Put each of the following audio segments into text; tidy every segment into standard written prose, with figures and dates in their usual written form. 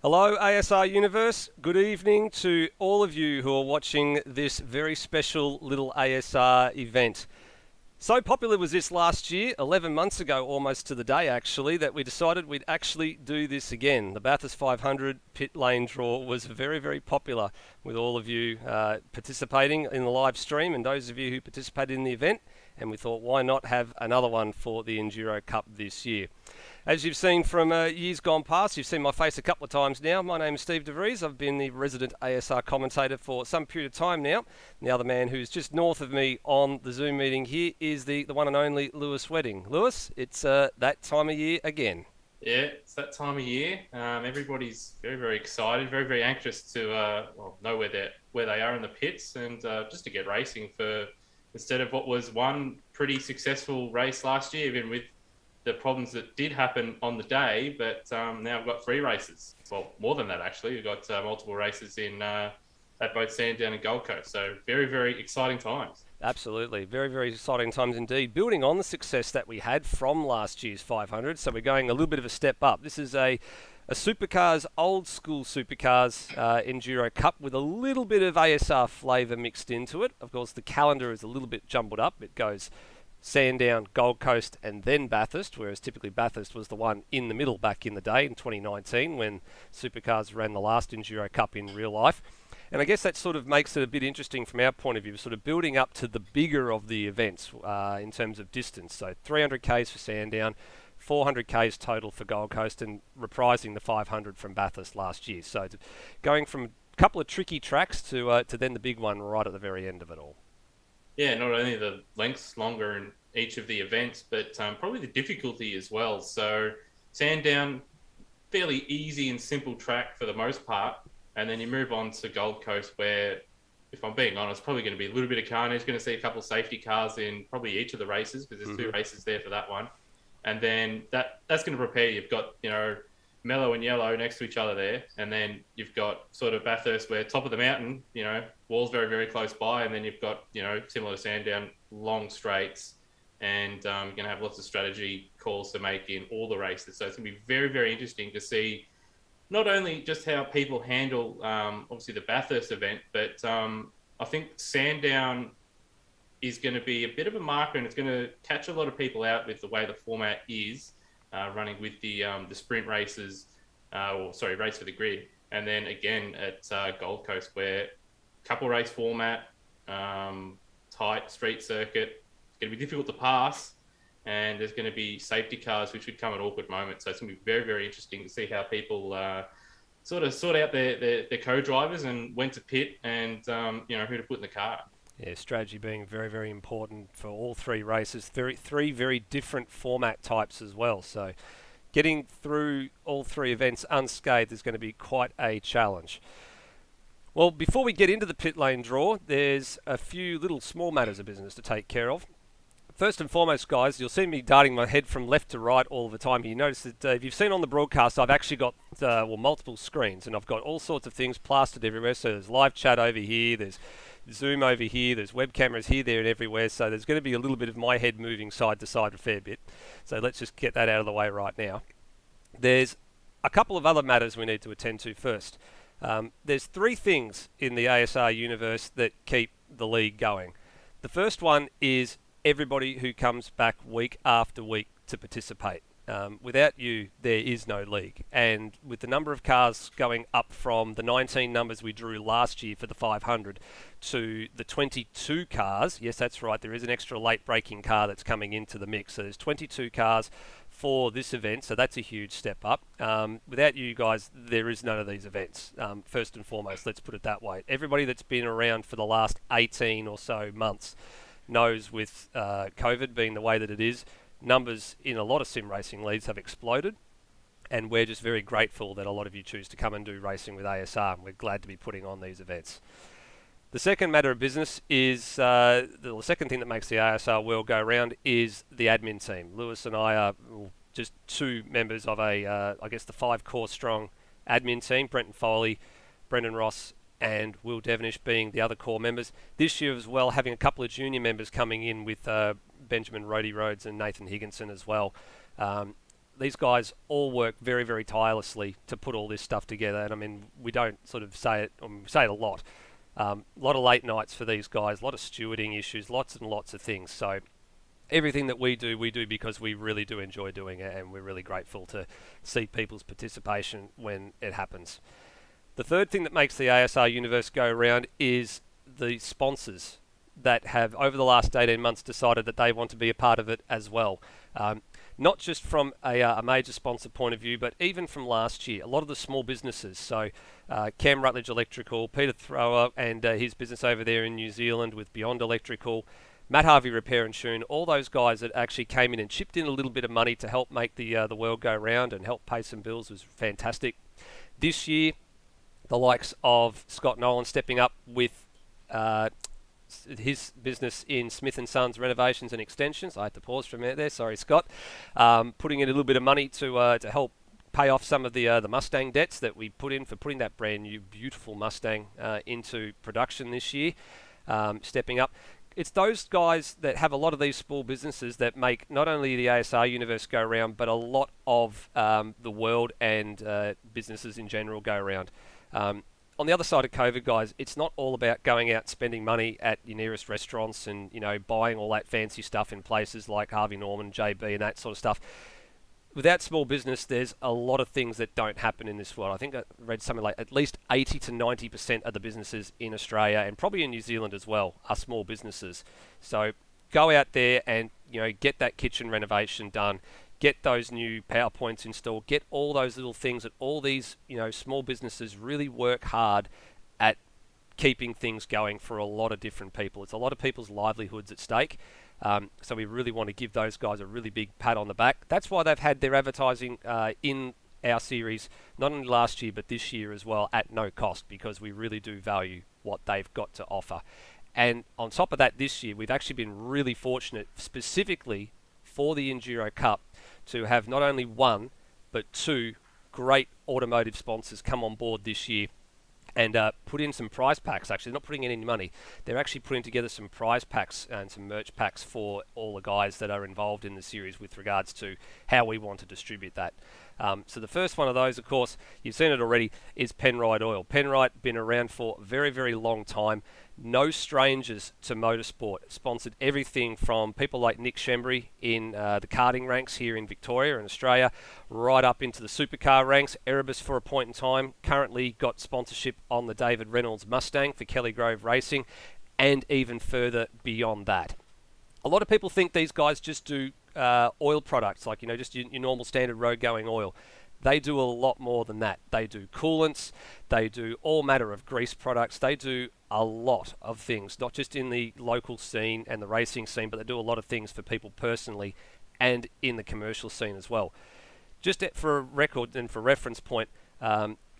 Hello, ASR Universe. Good evening to all of you who are watching this very special little ASR event. So popular was this last year, 11 months ago almost to the day actually, that we decided we'd actually do this again. The Bathurst 500 pit lane draw was very, very popular with all of you participating in the live stream and those of you who participated in the event. And we thought, why not have another one for the Enduro Cup this year? As you've seen from years gone past, you've seen my face a couple of times now. My name is Steve Devries. I've been the resident ASR commentator for some period of time now. The other man who's just north of me on the Zoom meeting here is the one and only Lewis Wedding. Lewis, it's that time of year again. Yeah, it's that time of year. Everybody's very, very excited, very, very anxious to know where they are in the pits and just to get racing for instead of what was one pretty successful race last year, even with the problems that did happen on the day. But now we've got 3 races. Well, more than that actually. We've got multiple races in at both Sandown and Gold Coast. So very, very exciting times. Absolutely. Very, very exciting times indeed. Building on the success that we had from last year's 500, so we're going a little bit of a step up. This is a supercars, old school supercars Enduro Cup with a little bit of ASR flavour mixed into it. Of course, the calendar is a little bit jumbled up. It goes Sandown, Gold Coast, and then Bathurst, whereas typically Bathurst was the one in the middle back in the day in 2019 when supercars ran the last Enduro Cup in real life. And I guess that sort of makes it a bit interesting from our point of view, sort of building up to the bigger of the events in terms of distance. So 300 Ks for Sandown, 400 Ks total for Gold Coast, and reprising the 500 from Bathurst last year. So going from a couple of tricky tracks to then the big one right at the very end of it all. Yeah, not only the lengths longer in each of the events, but probably the difficulty as well. So Sandown, fairly easy and simple track for the most part. And then you move on to Gold Coast where, if I'm being honest, probably going to be a little bit of carnage. Going to see a couple of safety cars in probably each of the races because there's 2 races there for that one. And then that's going to prepare you. You've got, mellow and yellow next to each other there. And then you've got sort of Bathurst where top of the mountain, wall's very, very close by. And then you've got, similar to Sandown, long straights. And you're going to have lots of strategy calls to make in all the races. So it's going to be very, very interesting to see not only just how people handle, obviously, the Bathurst event, but I think Sandown is going to be a bit of a marker and it's going to catch a lot of people out with the way the format is, running with the sprint races, race for the grid. And then again at Gold Coast where couple race format, tight street circuit, it's going to be difficult to pass. And there's going to be safety cars which would come at awkward moments. So it's going to be very, very interesting to see how people sort out their co-drivers and when to pit and, who to put in the car. Yeah, strategy being very, very important for all 3 races. Three very different format types as well. So getting through all 3 events unscathed is going to be quite a challenge. Well, before we get into the pit lane draw, there's a few little small matters of business to take care of. First and foremost, guys, you'll see me darting my head from left to right all the time. You notice that if you've seen on the broadcast, I've actually got multiple screens, and I've got all sorts of things plastered everywhere. So there's live chat over here, there's Zoom over here, there's web cameras here, there, and everywhere. So there's going to be a little bit of my head moving side to side a fair bit. So let's just get that out of the way right now. There's a couple of other matters we need to attend to first. There's 3 things in the ASR universe that keep the league going. The first one is everybody who comes back week after week to participate. Without you, there is no league. And with the number of cars going up from the 19 numbers we drew last year for the 500 to the 22 cars, yes, that's right, there is an extra late braking car that's coming into the mix. So there's 22 cars for this event, so that's a huge step up. Without you guys, there is none of these events, first and foremost, let's put it that way. Everybody that's been around for the last 18 or so months knows with COVID being the way that it is, numbers in a lot of sim racing leagues have exploded, and we're just very grateful that a lot of you choose to come and do racing with ASR, and we're glad to be putting on these events. The second matter of business is, the second thing that makes the ASR world go round is the admin team. Lewis and I are just 2 members of I guess the 5 core strong admin team, Brenton Foley, Brendan Ross, and Will Devenish being the other core members. This year as well, having a couple of junior members coming in with Benjamin Rhodey Rhodes and Nathan Higginson as well. these guys all work very, very tirelessly to put all this stuff together. And I mean, we don't sort of say it, we say it a lot. A lot of late nights for these guys, a lot of stewarding issues, lots and lots of things. So everything that we do because we really do enjoy doing it, and we're really grateful to see people's participation when it happens. The third thing that makes the ASR universe go around is the sponsors that have, over the last 18 months, decided that they want to be a part of it as well. Not just from a major sponsor point of view, but even from last year, a lot of the small businesses. So Cam Rutledge Electrical, Peter Thrower and his business over there in New Zealand with Beyond Electrical, Matt Harvey Repair and Tune, all those guys that actually came in and chipped in a little bit of money to help make the world go round and help pay some bills was fantastic. This year, the likes of Scott Nolan stepping up with his business in Smith & Sons Renovations and Extensions. I had to pause for a minute there. Sorry, Scott. Putting in a little bit of money to help pay off some of the Mustang debts that we put in for putting that brand new, beautiful Mustang into production this year. Stepping up. It's those guys that have a lot of these small businesses that make not only the ASR universe go around, but a lot of the world and businesses in general go around. On the other side of COVID, guys, it's not all about going out and spending money at your nearest restaurants and, you know, buying all that fancy stuff in places like Harvey Norman, JB and that sort of stuff. Without small business, there's a lot of things that don't happen in this world. I think I read something like at least 80 to 90% of the businesses in Australia and probably in New Zealand as well are small businesses. So go out there and, you know, get that kitchen renovation done. Get those new PowerPoints installed. Get all those little things that all these, you know, small businesses really work hard at keeping things going for a lot of different people. It's a lot of people's livelihoods at stake. So we really want to give those guys a really big pat on the back. That's why they've had their advertising in our series, not only last year, but this year as well, at no cost, because we really do value what they've got to offer. And on top of that, this year, we've actually been really fortunate, specifically for the Enduro Cup, to have not only one, but two great automotive sponsors come on board this year and put in some prize packs. Actually, they're not putting in any money. They're actually putting together some prize packs and some merch packs for all the guys that are involved in the series with regards to how we want to distribute that. So the first one of those, of course, you've seen it already, is Penrite Oil. Penrite, been around for a very, very long time. No strangers to motorsport. Sponsored everything from people like Nick Shembry in the karting ranks here in Victoria and Australia, right up into the supercar ranks. Erebus for a point in time. Currently got sponsorship on the David Reynolds Mustang for Kelly Grove Racing, and even further beyond that. A lot of people think these guys just do oil products, like, you know, just your normal standard road going oil. They do a lot more than that. They do coolants, they do all manner of grease products, they do a lot of things, not just in the local scene and the racing scene, but they do a lot of things for people personally and in the commercial scene as well. Just for a record and for reference point,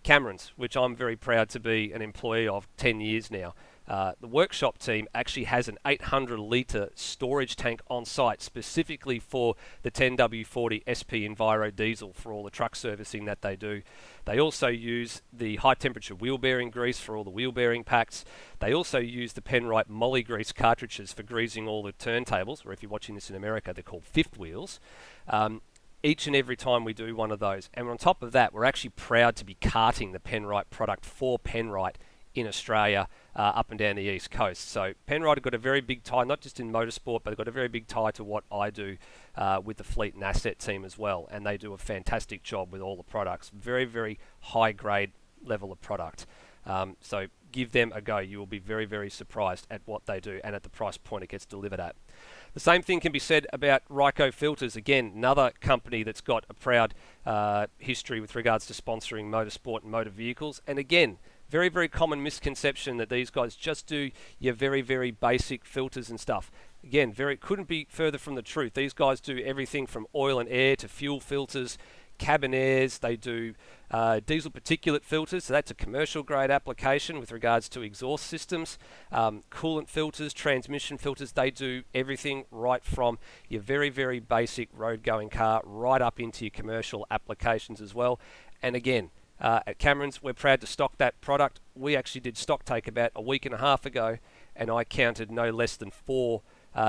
Cameron's, which I'm very proud to be an employee of 10 years now. The workshop team actually has an 800 litre storage tank on site specifically for the 10W40 SP Enviro diesel for all the truck servicing that they do. They also use the high temperature wheel bearing grease for all the wheel bearing packs. They also use the Penrite Molly grease cartridges for greasing all the turntables, or if you're watching this in America, they're called fifth wheels. Each and every time we do one of those. And on top of that, we're actually proud to be carting the Penrite product for Penrite in Australia, up and down the east coast. So Penrite have got a very big tie, not just in motorsport, but they've got a very big tie to what I do with the fleet and asset team as well. And they do a fantastic job with all the products. Very, very high grade level of product. So give them a go. You will be very, very surprised at what they do and at the price point it gets delivered at. The same thing can be said about Ryco Filters. Again, another company that's got a proud history with regards to sponsoring motorsport and motor vehicles. And again, very, very common misconception that these guys just do your very, very basic filters and stuff. Again, couldn't be further from the truth. These guys do everything from oil and air to fuel filters, cabin airs. They do diesel particulate filters, so that's a commercial grade application with regards to exhaust systems, coolant filters, transmission filters. They do everything right from your very, very basic road going car right up into your commercial applications as well. And again, at Cameron's, we're proud to stock that product. We actually did stock take about a week and a half ago, and I counted no less than 4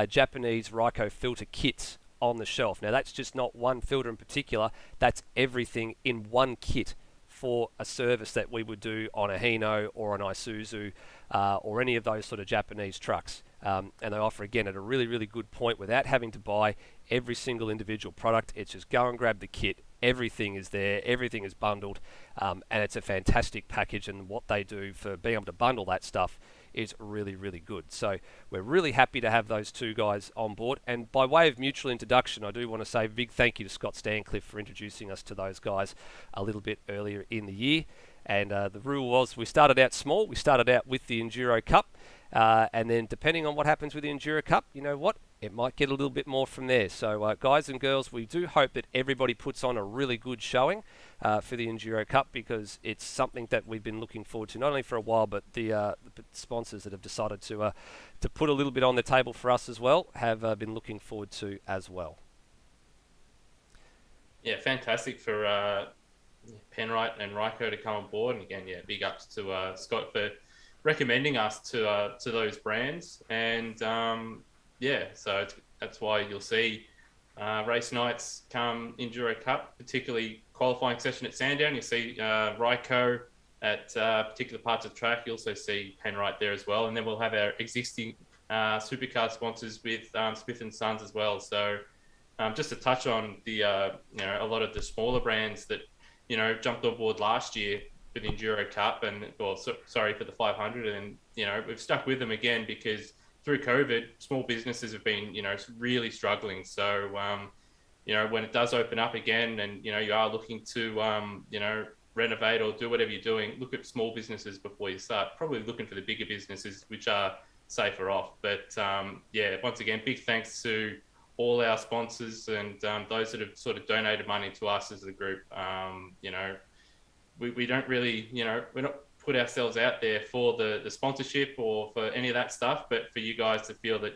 Japanese Ryco filter kits on the shelf. Now, that's just not one filter in particular. That's everything in one kit for a service that we would do on a Hino or an Isuzu or any of those sort of Japanese trucks. And they offer, again, at a really, really good point without having to buy every single individual product. It's just go and grab the kit. Everything is there. Everything is bundled. And it's a fantastic package. And what they do for being able to bundle that stuff is really, really good. So we're really happy to have those two guys on board. And by way of mutual introduction, I do want to say a big thank you to Scott Stancliffe for introducing us to those guys a little bit earlier in the year. And the rule was we started out small. We started out with the Enduro Cup. And then depending on what happens with the Enduro Cup, you know what? It might get a little bit more from there. So guys and girls, we do hope that everybody puts on a really good showing for the Enduro Cup, because it's something that we've been looking forward to, not only for a while, but the sponsors that have decided to put a little bit on the table for us as well have been looking forward to as well. Yeah, fantastic for Penrite and Ryko to come on board. And again, yeah, big ups to Scott for recommending us to those brands. And yeah, so that's why you'll see race nights come Enduro Cup, particularly qualifying session at Sandown. You see Ryko at particular parts of the track. You also see Penrite there as well. And then we'll have our existing supercar sponsors with Smith and Sons as well. So just to touch on the a lot of the smaller brands that jumped on board last year for the Enduro Cup and sorry for the 500, and we've stuck with them again because through COVID, small businesses have been really struggling. So when it does open up again, and you are looking to renovate or do whatever you're doing, look at small businesses before you start. Probably looking for the bigger businesses which are safer off. But yeah, once again, big thanks to all our sponsors and those that have sort of donated money to us as a group. We don't really, we're not put ourselves out there for the sponsorship or for any of that stuff, but for you guys to feel that,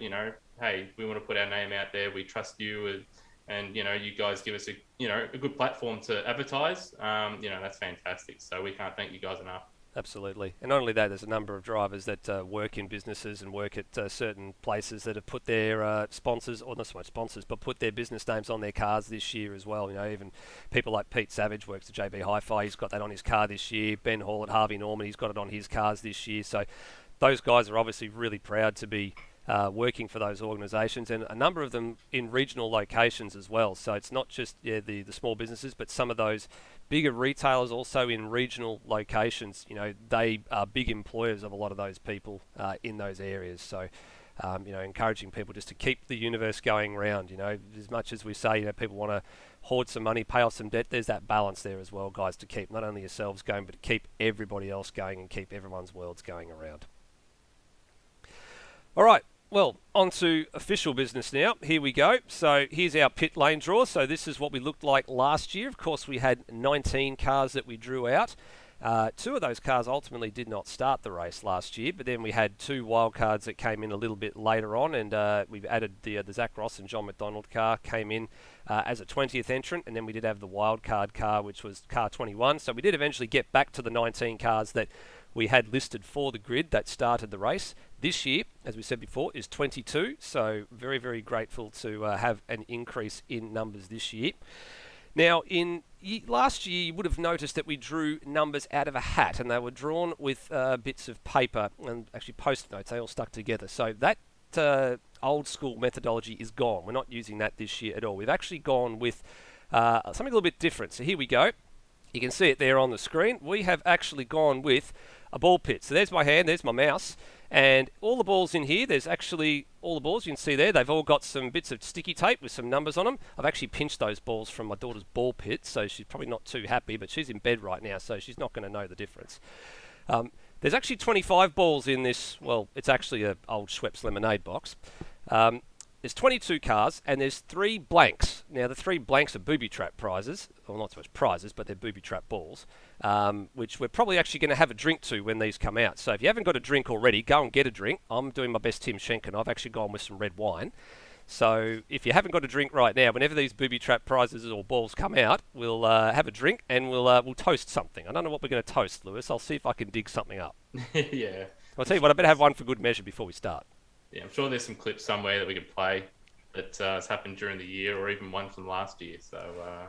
hey, we want to put our name out there. We trust you, and you guys give us a good platform to advertise. That's fantastic. So we can't thank you guys enough. Absolutely. And not only that, there's a number of drivers that work in businesses and work at certain places that have put their sponsors, or not so much sponsors, but put their business names on their cars this year as well. Even people like Pete Savage works at JB Hi-Fi. He's got that on his car this year. Ben Hall at Harvey Norman, he's got it on his cars this year. So those guys are obviously really proud to be working for those organisations, and a number of them in regional locations as well. So it's not just the small businesses, but some of those bigger retailers also in regional locations. They are big employers of a lot of those people in those areas. So encouraging people just to keep the universe going round. As much as we say, people want to hoard some money, pay off some debt, there's that balance there as well, guys, to keep not only yourselves going, but to keep everybody else going and keep everyone's worlds going around. All right. Well, on to official business now. Here we go. So here's our pit lane draw. So this is what we looked like last year. Of course, we had 19 cars that we drew out. Two of those cars ultimately did not start the race last year, but then we had two wildcards that came in a little bit later on, and we've added the Zach Ross and John McDonald car came in as a 20th entrant, and then we did have the wildcard car, which was car 21. So we did eventually get back to the 19 cars that we had listed for the grid that started the race. This year, as we said before, is 22, so very, very grateful to have an increase in numbers this year. Now, last year, you would have noticed that we drew numbers out of a hat, and they were drawn with bits of paper and actually post-it notes. They all stuck together. So that old school methodology is gone. We're not using that this year at all. We've actually gone with something a little bit different. So here we go. You can see it there on the screen. We have actually gone with a ball pit. So there's my hand, there's my mouse, and all the balls in here, there's actually all the balls you can see there. They've all got some bits of sticky tape with some numbers on them. I've actually pinched those balls from my daughter's ball pit, so she's probably not too happy, but she's in bed right now, so she's not going to know the difference. There's actually 25 balls in this. Well, it's actually an old Schweppes lemonade box. There's 22 cars, and there's 3 blanks. Now, the 3 blanks are booby trap prizes. Well, not so much prizes, but they're booby trap balls, which we're probably actually going to have a drink to when these come out. So if you haven't got a drink already, go and get a drink. I'm doing my best Tim Schenken. I've actually gone with some red wine. So if you haven't got a drink right now, whenever these booby trap prizes or balls come out, we'll have a drink and we'll toast something. I don't know what we're going to toast, Lewis. I'll see if I can dig something up. Yeah. I'll tell you what, I better have one for good measure before we start. Yeah, I'm sure there's some clips somewhere that we can play. that has happened during the year, or even one from last year. So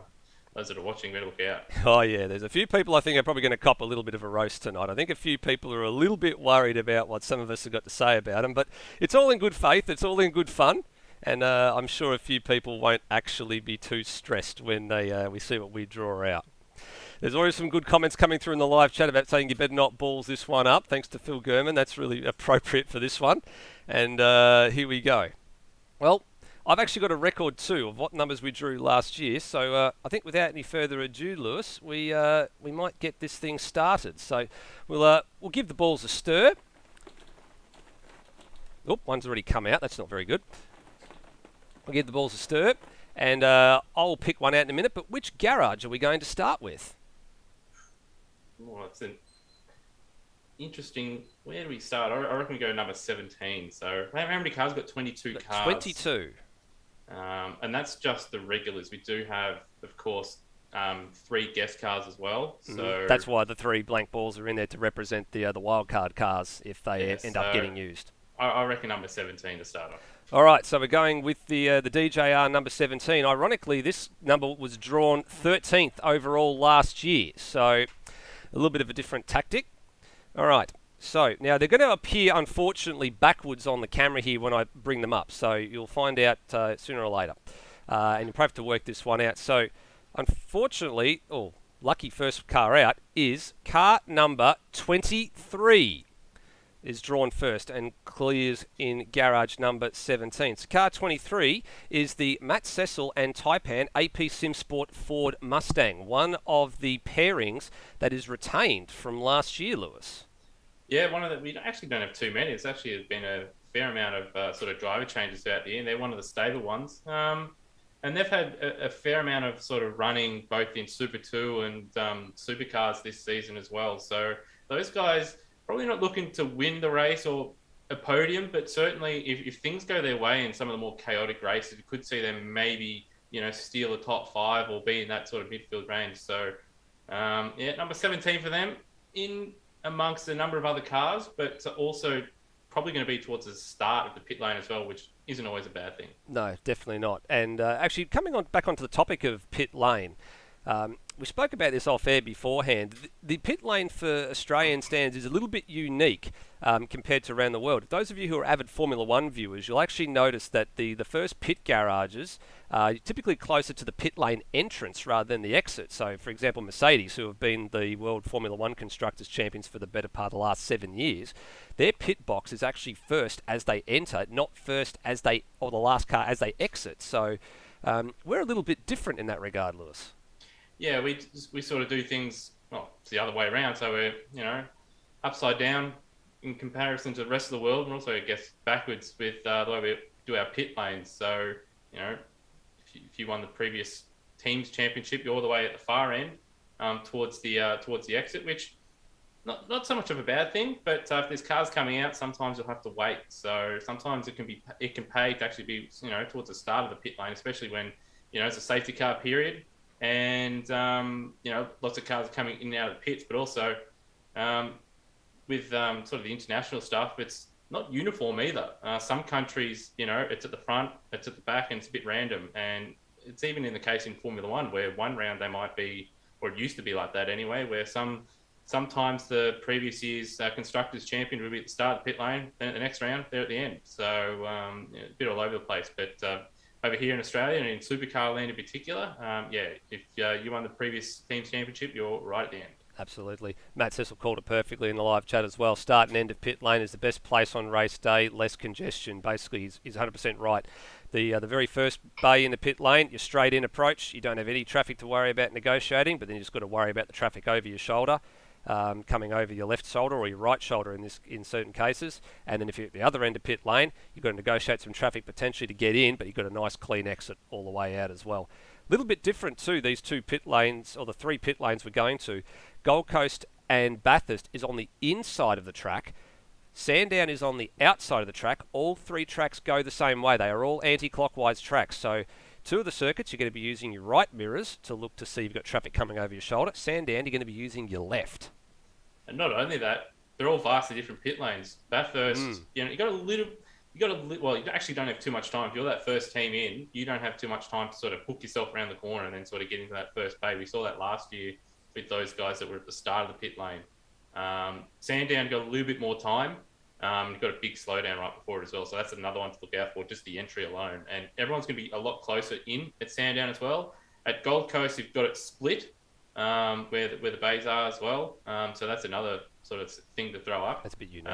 those that are watching better look out. Oh yeah, there's a few people I think are probably going to cop a little bit of a roast tonight. I think a few people are a little bit worried about what some of us have got to say about them, but it's all in good faith, it's all in good fun, and I'm sure a few people won't actually be too stressed when we see what we draw out. There's always some good comments coming through in the live chat about saying you better not balls this one up. Thanks to Phil Gurman, that's really appropriate for this one. And here we go. Well, I've actually got a record too of what numbers we drew last year. So I think without any further ado, Lewis, we might get this thing started. So we'll give the balls a stir. Oop, one's already come out. That's not very good. We'll give the balls a stir, and I'll pick one out in a minute. But which garage are we going to start with? Oh, it's an interesting. Where do we start? I reckon we go number 17. So how many cars? We've got 22 cars. 22. And that's just the regulars. We do have, of course, 3 guest cars as well. So that's why the 3 blank balls are in there to represent the wildcard cars if they end up getting used. I reckon number 17 to start off. All right, so we're going with the DJR number 17. Ironically, this number was drawn 13th overall last year, so a little bit of a different tactic. All right, so now they're going to appear, unfortunately, backwards on the camera here when I bring them up, so you'll find out sooner or later. And you'll probably have to work this one out. So, unfortunately, lucky first car out is car number 23. Is drawn first and clears in garage number 17. So car 23 is the Matt Cecil and Taipan AP Sim Sport Ford Mustang, one of the pairings that is retained from last year, Lewis. Yeah, we actually don't have too many. It's actually been a fair amount of sort of driver changes throughout the year. They're one of the stable ones. And they've had a fair amount of sort of running both in Super 2 and supercars this season as well. So those guys probably not looking to win the race or a podium, but certainly if things go their way in some of the more chaotic races, you could see them maybe, steal a top 5 or be in that sort of midfield range. So, number 17 for them in amongst a number of other cars, but also probably going to be towards the start of the pit lane as well, which isn't always a bad thing. No, definitely not. And actually, coming back onto the topic of pit lane, we spoke about this off air beforehand. The pit lane for Australian stands is a little bit unique compared to around the world. Those of you who are avid Formula One viewers, you'll actually notice that the first pit garages are typically closer to the pit lane entrance rather than the exit. So, for example, Mercedes, who have been the World Formula One Constructors Champions for the better part of the last 7 years, their pit box is actually first as they enter, not first the last car as they exit. So, we're a little bit different in that regard, Lewis. Yeah, we sort of do things, it's the other way around. So we're, upside down in comparison to the rest of the world, and also, I guess, backwards with the way we do our pit lanes. So, if you won the previous teams championship, you're all the way at the far end towards the exit, which not so much of a bad thing. But if there's cars coming out, sometimes you'll have to wait. So sometimes it can pay to actually be towards the start of the pit lane, especially when it's a safety car period. And, lots of cars are coming in and out of the pits, but also with sort of the international stuff, it's not uniform either. Some countries, it's at the front, it's at the back, and it's a bit random. And it's even in the case in Formula One, where one round they might be, or it used to be like that anyway, where sometimes the previous year's constructors champion would be at the start of the pit lane, then at the next round, they're at the end. So a bit all over the place. But over here in Australia and in supercar land in particular, if you won the previous team's championship, you're right at the end. Absolutely. Matt Cecil called it perfectly in the live chat as well. Start and end of pit lane is the best place on race day, less congestion. Basically, he's 100% right. The very first bay in the pit lane, you're straight in approach. You don't have any traffic to worry about negotiating, but then you just got to worry about the traffic over your shoulder. Coming over your left shoulder or your right shoulder in certain cases. And then if you're at the other end of pit lane, you've got to negotiate some traffic potentially to get in, but you've got a nice clean exit all the way out as well. A little bit different too, these 2 pit lanes, or the 3 pit lanes we're going to. Gold Coast and Bathurst is on the inside of the track. Sandown is on the outside of the track. All 3 tracks go the same way. They are all anti-clockwise tracks. So 2 of the circuits, you're going to be using your right mirrors to look to see if you've got traffic coming over your shoulder. Sandown, you're going to be using your left. And not only that, they're all vastly different pit lanes. Bathurst, you got a little you got to, well, you actually don't have too much time. If you're that first team in, you don't have too much time to sort of hook yourself around the corner and then sort of get into that first pay. We saw that last year with those guys that were at the start of the pit lane. Sandown got a little bit more time. You've got a big slowdown right before it as well. So that's another one to look out for, just the entry alone. And everyone's going to be a lot closer in at Sandown as well. At Gold Coast, you've got it split where the bays are as well. So that's another sort of thing to throw up. That's a bit unique.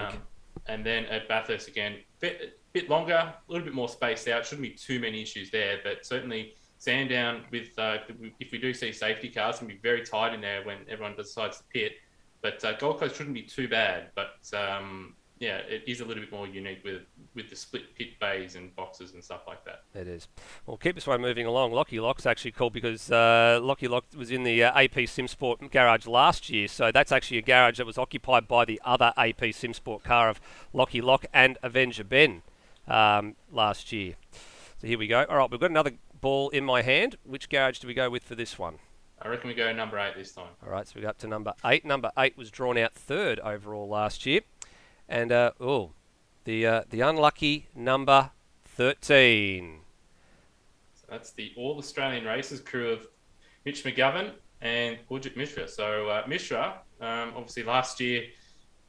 And then at Bathurst again, bit longer, a little bit more spaced out. Shouldn't be too many issues there, but certainly Sandown with if we do see safety cars, can be very tight in there when everyone decides to pit. But Gold Coast shouldn't be too bad. But yeah, it is a little bit more unique with the split pit bays and boxes and stuff like that. It is. Well, keep this one moving along. Lockie Lock's actually cool because Lockie Lock was in the AP Sim Sport garage last year, so that's actually a garage that was occupied by the other AP Sim Sport car of Lockie Lock and Avenger Ben last year. So here we go. All right, we've got another ball in my hand. Which garage do we go with for this one? I reckon we go number 8 this time. All right, so we go up to number 8. Number 8 was drawn out third overall last year. And, the unlucky number 13. So that's the All-Australian Races crew of Mitch McGovern and Gurjit Mishra. So Mishra, obviously last year,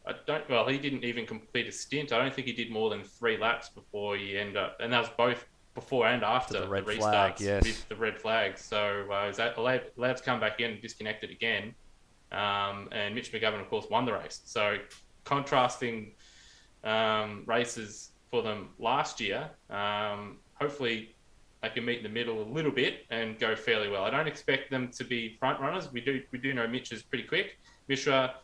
he didn't even complete a stint. I don't think he did more than 3 laps before he ended up, and that was both before and after the red restarts flag, yes. with the red flag. So is that allowed to come back in and disconnect it again? And Mitch McGovern, of course, won the race. So contrasting races for them last year. Hopefully they can meet in the middle a little bit and go fairly well. I don't expect them to be front runners. We do know Mitch is pretty quick. Mishra,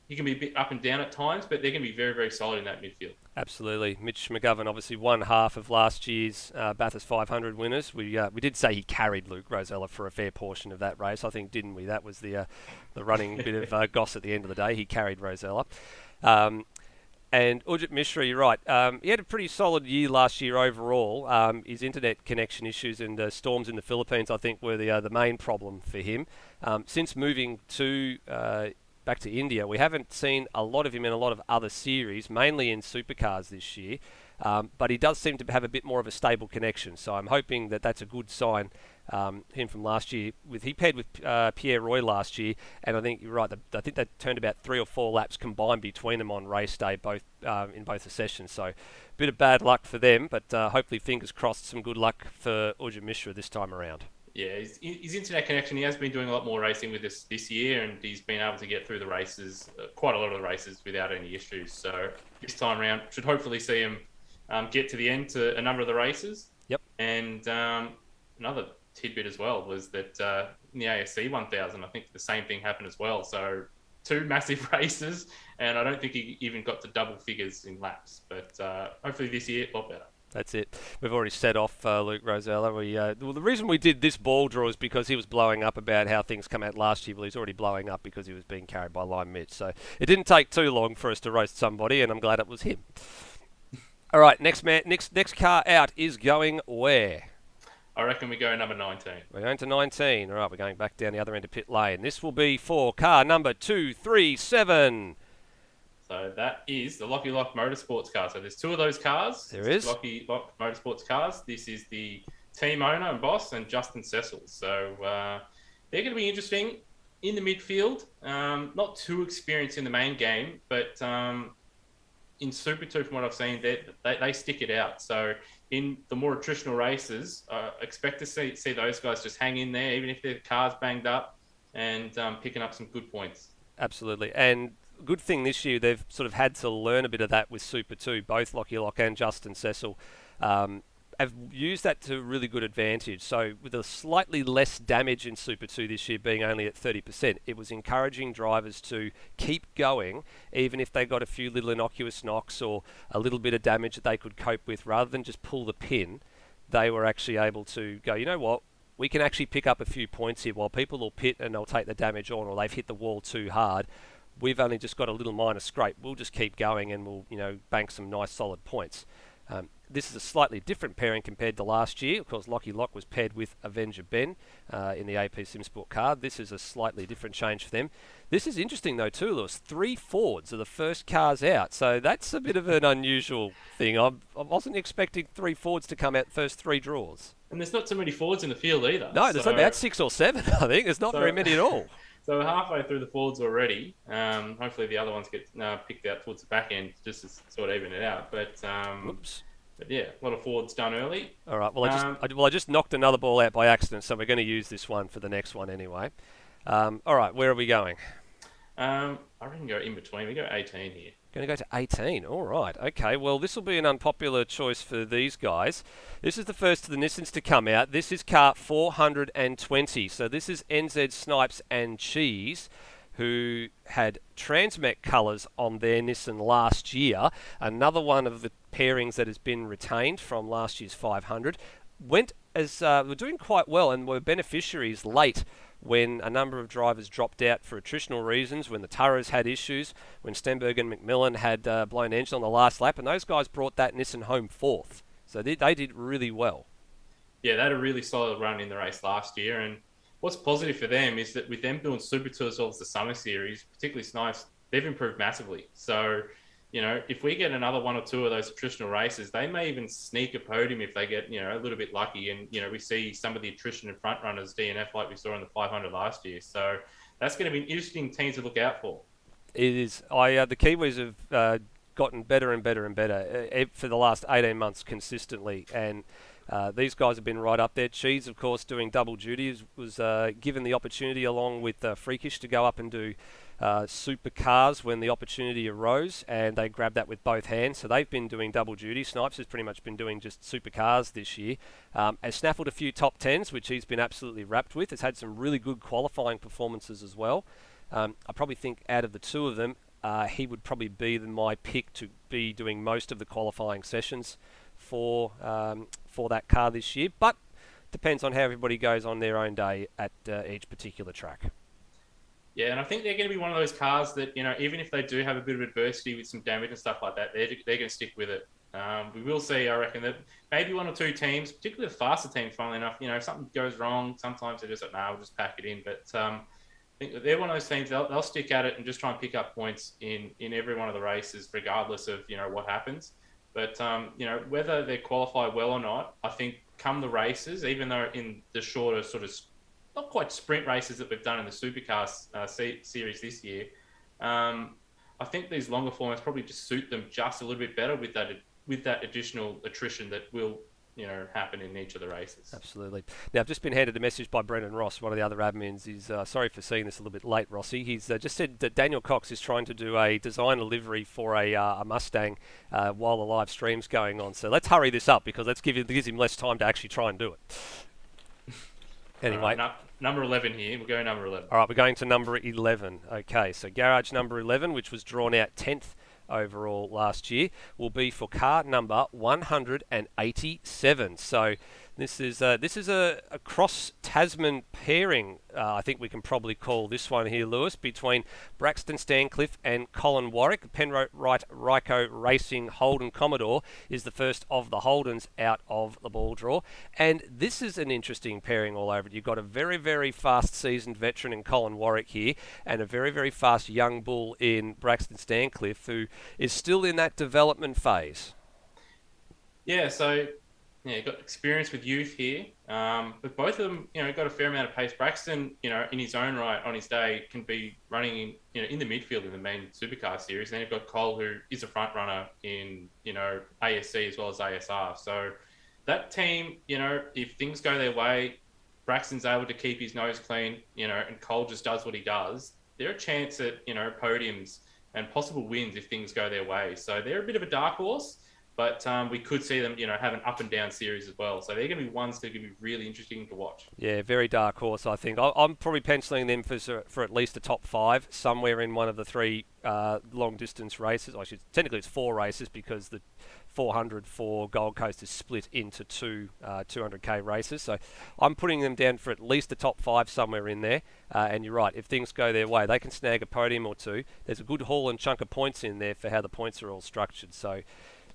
he can be a bit up and down at times, but they're going to be very, very solid in that midfield. Absolutely. Mitch McGovern, obviously one half of last year's Bathurst 500 winners. We did say he carried Luke Rosella for a fair portion of that race, I think, didn't we? That was the running bit of goss at the end of the day. He carried Rosella. And Gurjit Mishra, you're right. He had a pretty solid year last year overall. His internet connection issues and storms in the Philippines, I think, were the main problem for him. Since moving back to India, we haven't seen a lot of him in a lot of other series, mainly in supercars this year. But he does seem to have a bit more of a stable connection. So I'm hoping that that's a good sign. Him from last year, he paired with Pierre Roy last year, and I think you're right. I think they turned about 3 or 4 laps combined between them on race day, both in both the sessions. So, a bit of bad luck for them, but hopefully, fingers crossed, some good luck for Gurjit Mishra this time around. Yeah, his internet connection. He has been doing a lot more racing with us this year, and he's been able to get through the races, quite a lot of the races, without any issues. So this time around, should hopefully see him get to the end to a number of the races. Yep. And another tidbit as well was that in the ASC 1000, I think the same thing happened as well. So 2 massive races, and I don't think he even got to double figures in laps. But hopefully this year, a lot better. That's it. We've already set off Luke Rosella. The reason we did this ball draw is because he was blowing up about how things come out last year. Well, he's already blowing up because he was being carried by Lime Mitch. So it didn't take too long for us to roast somebody, and I'm glad it was him. All right, next car out is going where? I reckon we go number 19. We're going to 19. All right, we're going back down the other end of pit lane. This will be for car number 237. So that is the Lockie Lock Motorsports car. So there's 2 of those cars. There is. Lockie Lock Motorsports cars. This is the team owner and boss, and Justin Cecil. So they're going to be interesting in the midfield. Not too experienced in the main game, but in Super 2, from what I've seen, they stick it out. So in the more attritional races, expect to see those guys just hang in there, even if their car's banged up, and picking up some good points. Absolutely. And good thing this year, they've sort of had to learn a bit of that with Super 2. Both Lockie Lock and Justin Cecil have used that to really good advantage. So with a slightly less damage in Super 2 this year being only at 30%, it was encouraging drivers to keep going, even if they got a few little innocuous knocks or a little bit of damage that they could cope with. Rather than just pull the pin, they were actually able to go, you know what, we can actually pick up a few points here while people will pit and they'll take the damage on, or they've hit the wall too hard. We've only just got a little minor scrape. We'll just keep going and we'll, bank some nice solid points. this is a slightly different pairing compared to last year. Of course, Lockie Lock was paired with Avenger Ben in the AP SimSport card. This is a slightly different change for them. This is interesting though too, Lewis. 3 Fords are the first cars out, so that's a bit of an unusual thing. I wasn't expecting 3 Fords to come out first 3 draws. And there's not so many Fords in the field either. No, there's about 6 or 7, I think. There's not very many at all. So we're halfway through the Fords already. Hopefully the other ones get picked out towards the back end just to sort of even it out. But yeah, a lot of Fords done early. All right. Well, I just knocked another ball out by accident, so we're going to use this one for the next one anyway. All right, where are we going? I reckon go in between. We go 18 here. Going to go to 18. All right. Okay. Well, this will be an unpopular choice for these guys. This is the first of the Nissans to come out. This is car 420. So this is NZ Snipes and Cheese, who had Transmec colours on their Nissan last year. Another one of the pairings that has been retained from last year's 500. Were doing quite well and were beneficiaries late when a number of drivers dropped out for attritional reasons, when the Turras had issues, when Stenberg and McMillan had blown engine on the last lap, and those guys brought that Nissan home 4th. So they did really well. Yeah, they had a really solid run in the race last year, and what's positive for them is that with them doing Super 2 as well as the Summer Series, particularly Snipes, they've improved massively. So, if we get another 1 or 2 of those attritional races, they may even sneak a podium if they get, a little bit lucky. And, we see some of the attrition and front runners DNF like we saw in the 500 last year. So that's going to be an interesting team to look out for. It is. The Kiwis have gotten better and better and better for the last 18 months consistently. And these guys have been right up there. Cheese, of course, doing double duty, was given the opportunity along with Freakish to go up and do supercars when the opportunity arose, and they grabbed that with both hands. So they've been doing double duty. Snipes has pretty much been doing just supercars this year. Has snaffled a few top 10s, which he's been absolutely wrapped with. Has had some really good qualifying performances as well. I probably think out of the 2 of them, he would probably be my pick to be doing most of the qualifying sessions for that car this year. But depends on how everybody goes on their own day at each particular track. Yeah, and I think they're going to be one of those cars that, even if they do have a bit of adversity with some damage and stuff like that, they're going to stick with it. We will see, I reckon, that maybe 1 or 2 teams, particularly the faster teams, funnily enough, if something goes wrong, sometimes they're just like, we'll just pack it in. But I think that they're one of those teams, they'll stick at it and just try and pick up points in every one of the races, regardless of, what happens. But, whether they qualify well or not, I think come the races, even though in the shorter sort of not quite sprint races that we've done in the Supercars series this year, I think these longer formats probably just suit them just a little bit better with that additional attrition that will happen in each of the races. Absolutely. Now, I've just been handed a message by Brendan Ross, one of the other admins. He's sorry for seeing this a little bit late, Rossi. He's just said that Daniel Cox is trying to do a designer livery for a Mustang while the live stream's going on. So let's hurry this up because gives him less time to actually try and do it. Anyway. Number 11 here. We'll go number 11. All right, we're going to number 11. Okay, so garage number 11, which was drawn out 10th overall last year, will be for car number 187. So this is a cross Tasman pairing. I think we can probably call this one here, Lewis, between Braxton Stancliffe and Colin Warwick. Penrite Ryco Racing Holden Commodore is the first of the Holdens out of the ball draw. And this is an interesting pairing all over it. You've got a very, very fast seasoned veteran in Colin Warwick here and a very, very fast young bull in Braxton Stancliffe, who is still in that development phase. Yeah, so you've got experience with youth here, but both of them, got a fair amount of pace. Braxton, in his own right on his day, can be running in the midfield in the main supercar series. And then you've got Cole, who is a front runner in ASC as well as ASR. So that team, if things go their way, Braxton's able to keep his nose clean, and Cole just does what he does. They're a chance at podiums and possible wins if things go their way. So they're a bit of a dark horse. But we could see them, have an up and down series as well. So they're going to be ones that are going to be really interesting to watch. Yeah, very dark horse, I think. I'm probably penciling them for at least a top 5, somewhere in one of the 3 long-distance races. Technically, it's 4 races because the 400 for Gold Coast is split into 2 200k races. So I'm putting them down for at least a top 5 somewhere in there. And you're right, if things go their way, they can snag a podium or 2. There's a good haul and chunk of points in there for how the points are all structured. So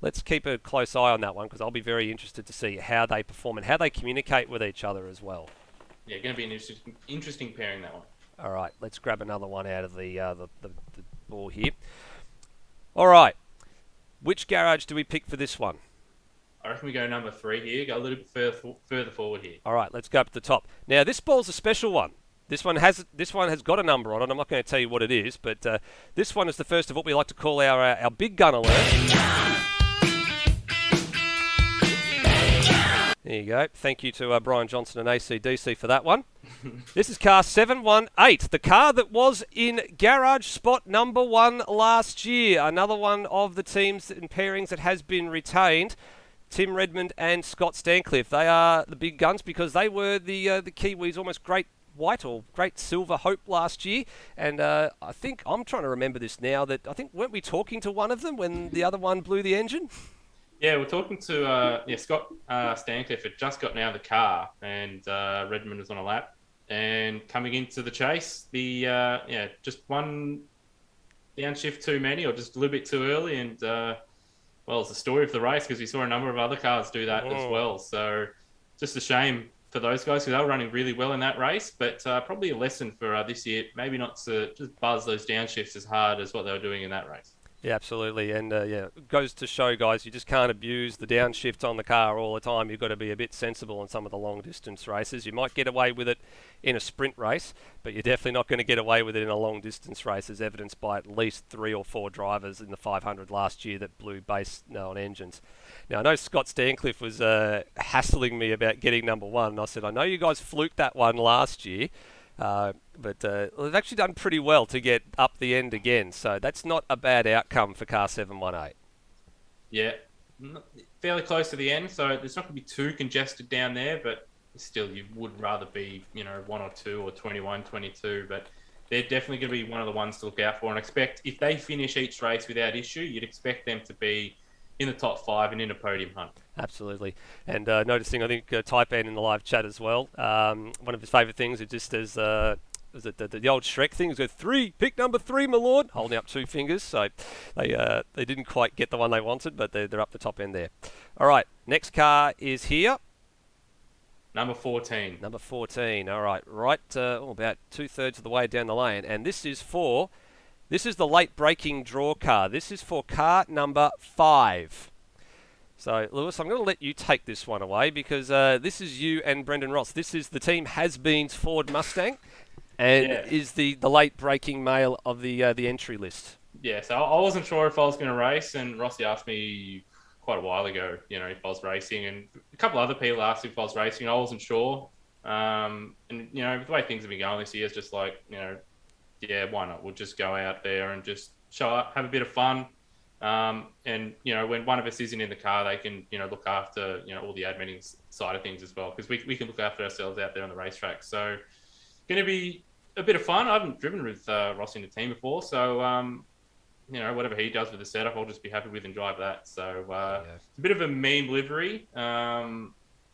let's keep a close eye on that one because I'll be very interested to see how they perform and how they communicate with each other as well. Yeah, going to be an interesting pairing, that one. All right, let's grab another one out of the ball here. All right, which garage do we pick for this one? I reckon we go number 3 here. Go a little bit further forward here. All right, let's go up to the top. Now, this ball's a special one. This one has got a number on it. I'm not going to tell you what it is, but this one is the first of what we like to call our big gun alert. There you go. Thank you to Brian Johnson and ACDC for that one. This is car 718, the car that was in garage spot number 1 last year. Another one of the teams and pairings that has been retained. Tim Redmond and Scott Stancliffe. They are the big guns because they were the Kiwis' almost great white or great silver hope last year. And I think, I'm trying to remember this now, that I think, weren't we talking to one of them when the other one blew the engine? Yeah, we're talking to Scott Stancliffe had just gotten out of the car, and Redmond was on a lap. And coming into the chase, just one downshift too many, or just a little bit too early, and well, it's the story of the race because we saw a number of other cars do that as well. So just a shame for those guys because they were running really well in that race, but probably a lesson for this year, maybe not to just buzz those downshifts as hard as what they were doing in that race. Yeah, absolutely. And it goes to show, guys, you just can't abuse the downshift on the car all the time. You've got to be a bit sensible in some of the long distance races. You might get away with it in a sprint race, but you're definitely not going to get away with it in a long distance race, as evidenced by at least 3 or 4 drivers in the 500 last year that blew base on engines. Now, I know Scott Stancliffe was hassling me about getting number 1, and I said, I know you guys fluked that one last year, but they've actually done pretty well to get up the end again. So that's not a bad outcome for car 718. Yeah, fairly close to the end, so it's not going to be too congested down there, but still you would rather be, 1 or 2 or 21, 22, but they're definitely going to be one of the ones to look out for, and expect if they finish each race without issue, you'd expect them to be in the top 5 and in a podium hunt. Absolutely. And noticing, I think, Taipan in the live chat as well, one of his favourite things is just as was it the old Shrek thing? Go 3, pick number 3, my lord, holding up 2 fingers. So they didn't quite get the one they wanted, but they're up the top end there. All right, next car is here. Number 14. Number 14. All right, about 2/3 of the way down the lane, and this is the late braking draw car. This is for car number 5. So, Lewis, I'm going to let you take this one away because this is you and Brendan Ross. This is the team Has-Beens Ford Mustang and is the late braking male of the entry list. Yeah, so I wasn't sure if I was going to race, and Rossi asked me quite a while ago, if I was racing, and a couple other people asked if I was racing. I wasn't sure. And, the way things have been going this year is just like, why not? We'll just go out there and just show up, have a bit of fun. And when one of us isn't in the car, they can look after all the admin side of things as well, because we can look after ourselves out there on the racetrack. So going to be a bit of fun. I haven't driven with Ross in the team before, so whatever he does with the setup, I'll just be happy with and drive that. So it's a bit of a mean livery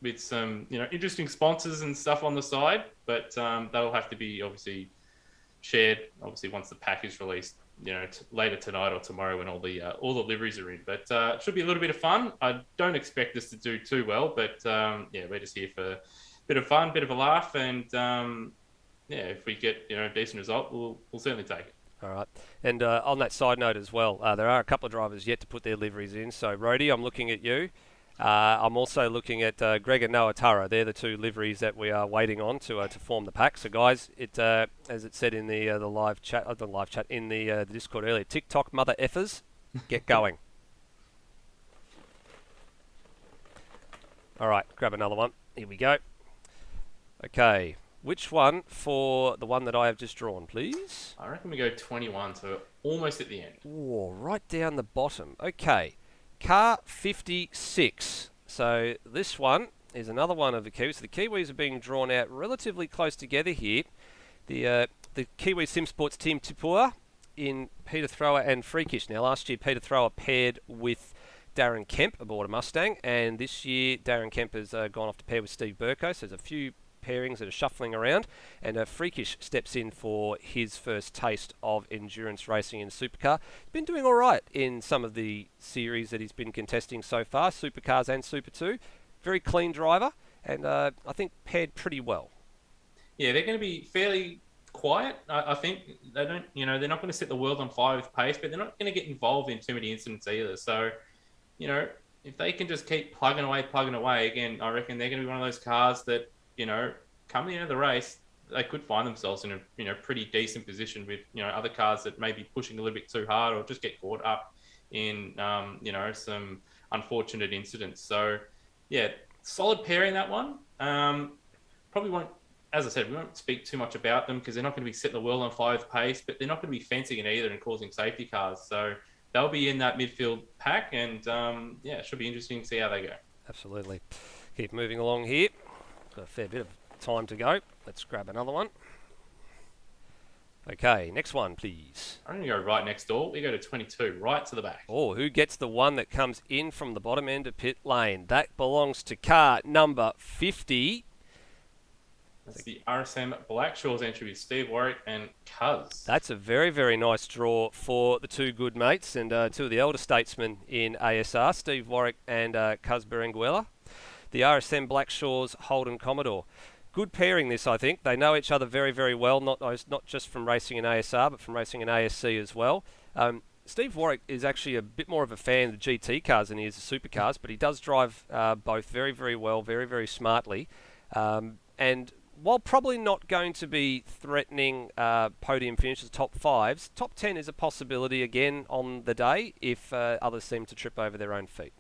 with some interesting sponsors and stuff on the side, but they'll have to be obviously shared once the pack is released, later tonight or tomorrow when all the liveries are in. But it should be a little bit of fun. I don't expect us to do too well, but we're just here for a bit of fun, bit of a laugh, and if we get a decent result, we'll certainly take it. All right. And on that side note as well, there are a couple of drivers yet to put their liveries in. So, Rhodey, I'm looking at you. I'm also looking at Greg and Noah Tara. They're the 2 liveries that we are waiting on to form the pack. So, guys, as it said in the live chat, in the Discord earlier, TikTok mother effers, get going. All right, grab another one. Here we go. Okay, which one for the one that I have just drawn, please? I reckon we go 21, so almost at the end. Oh, right down the bottom. Okay. Car 56. So this one is another one of the Kiwis. The Kiwis are being drawn out relatively close together here. The Kiwi Sim Sports Team Tipua in Peter Thrower and Freakish. Now last year Peter Thrower paired with Darren Kemp aboard a Mustang, and this year Darren Kemp has gone off to pair with Steve Burko. So there's a few pairings that are shuffling around, and Freakish steps in for his first taste of endurance racing in supercar. He's been doing all right in some of the series that he's been contesting so far, supercars and Super 2. Very clean driver, and I think paired pretty well. Yeah, they're going to be fairly quiet. I think they don't, they're not going to set the world on fire with pace, but they're not going to get involved in too many incidents either. So, you know, if they can just keep plugging away, again, I reckon they're going to be one of those cars that, coming into the race, they could find themselves in a, pretty decent position with, other cars that may be pushing a little bit too hard or just get caught up in, some unfortunate incidents. So, yeah, solid pairing that one. Probably won't, as I said, we won't speak too much about them because they're not going to be setting the world on fire with pace, but they're not going to be fencing it either and causing safety cars. So they'll be in that midfield pack, and it should be interesting to see how they go. Absolutely. Keep moving along here. Got a fair bit of time to go. Let's grab another one. Okay, next one, please. I'm going to go right next door. We go to 22, right to the back. Oh, who gets the one that comes in from the bottom end of pit lane? That belongs to car number 50. That's the RSM Blackshaws entry with Steve Warwick and Cuz. That's a very, very nice draw for the two good mates and two of the elder statesmen in ASR, Steve Warwick and Cuz Berenguela. The RSM Blackshaws Holden Commodore. Good pairing this, I think. They know each other very, very well, not just from racing in ASR, but from racing in ASC as well. Steve Warwick is actually a bit more of a fan of the GT cars than he is the supercars, but he does drive both very, very well, very, very smartly. And while probably not going to be threatening podium finishes, top fives, top 10 is a possibility again on the day if others seem to trip over their own feet.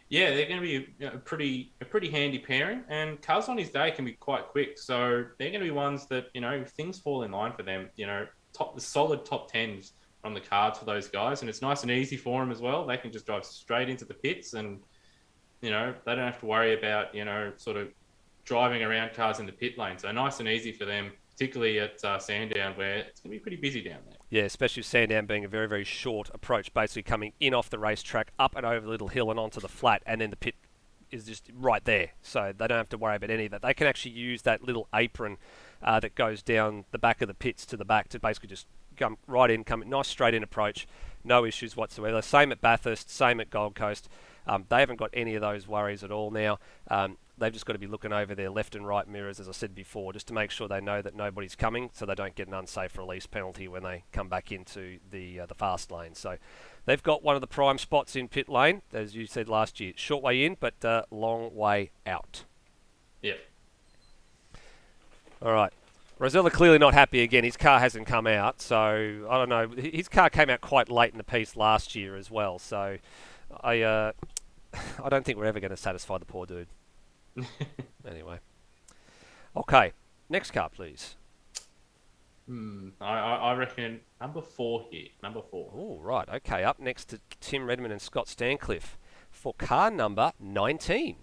Yeah, they're going to be a pretty handy pairing, and Cuz on his day can be quite quick. So they're going to be ones that if things fall in line for them, solid top tens on the cards for those guys, and it's nice and easy for them as well. They can just drive straight into the pits, and they don't have to worry about sort of driving around cars in the pit lane. So nice and easy for them, particularly at Sandown, where it's going to be pretty busy down there. Yeah, especially with Sandown being a very, very short approach, basically coming in off the racetrack, up and over the little hill and onto the flat, and then the pit is just right there. So they don't have to worry about any of that. They can actually use that little apron that goes down the back of the pits to the back to basically just come right in, come nice straight in approach, no issues whatsoever. Same at Bathurst, same at Gold Coast. They haven't got any of those worries at all now. They've just got to be looking over their left and right mirrors, as I said before, just to make sure they know that nobody's coming, so they don't get an unsafe release penalty when they come back into the fast lane. So they've got one of the prime spots in pit lane, as you said last year. Short way in, but long way out. Yeah. All right. Rosella clearly not happy again. His car hasn't come out, so I don't know. His car came out quite late in the piece last year as well, so I don't think we're ever going to satisfy the poor dude. Anyway. Okay. Next car, please. I reckon number 4 here. Number 4. Oh, right. Okay. Up next to Tim Redmond and Scott Stancliffe for car number 19.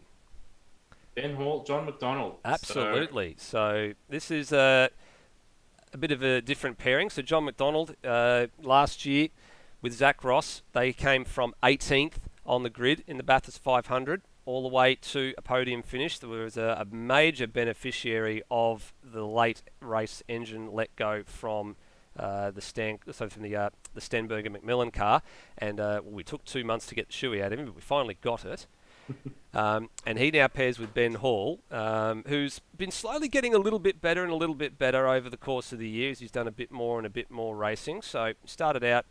Ben Hall, John McDonald. Absolutely. So this is a bit of a different pairing. So John McDonald, last year with Zach Ross, they came from 18th on the grid in the Bathurst 500 all the way to a podium finish. There was a major beneficiary of the late race engine let go from the Stenberger Macmillan car, and we took 2 months to get the shoey out of him, but we finally got it. And he now pairs with Ben Hall, who's been slowly getting a little bit better and a little bit better over the course of the years. He's done a bit more and a bit more racing. So started out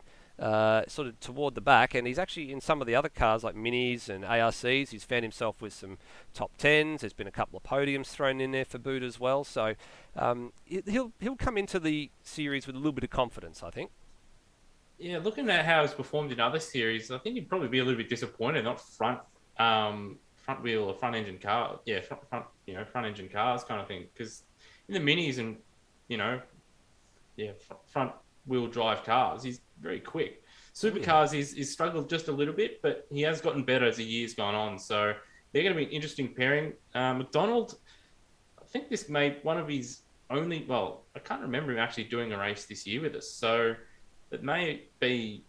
sort of toward the back, and he's actually in some of the other cars like Minis and ARCs. He's found himself with some top 10s. There's been a couple of podiums thrown in there for boot as well. So he'll come into the series with a little bit of confidence, I think. Yeah, looking at how he's performed in other series, I think he'd probably be a little bit disappointed, not front wheel or front engine car. Yeah, front engine cars kind of thing. Because in the Minis and front wheel drive cars, he's very quick. Supercars, he's struggled just a little bit, but he has gotten better as the years gone on. So they're going to be an interesting pairing. McDonald, I think this made one of his only. Well, I can't remember him actually doing a race this year with us. So it may be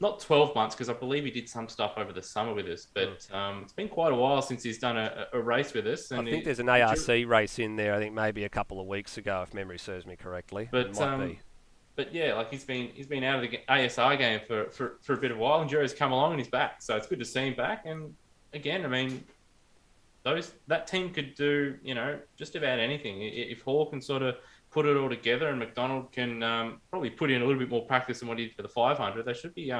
not 12 months, because I believe he did some stuff over the summer with us, Mm. but it's been quite a while since he's done a race with us. I And think there's an the ARC race in there. I think maybe a couple of weeks ago, if memory serves me correctly. It but might be. but yeah, like he's been out of the ASR game for a bit of a while, and Enduro's come along and he's back, so it's good to see him back. And again, I mean, that team could do just about anything if Hall can sort of put it all together, and McDonald can probably put in a little bit more practice than what he did for the 500. They should be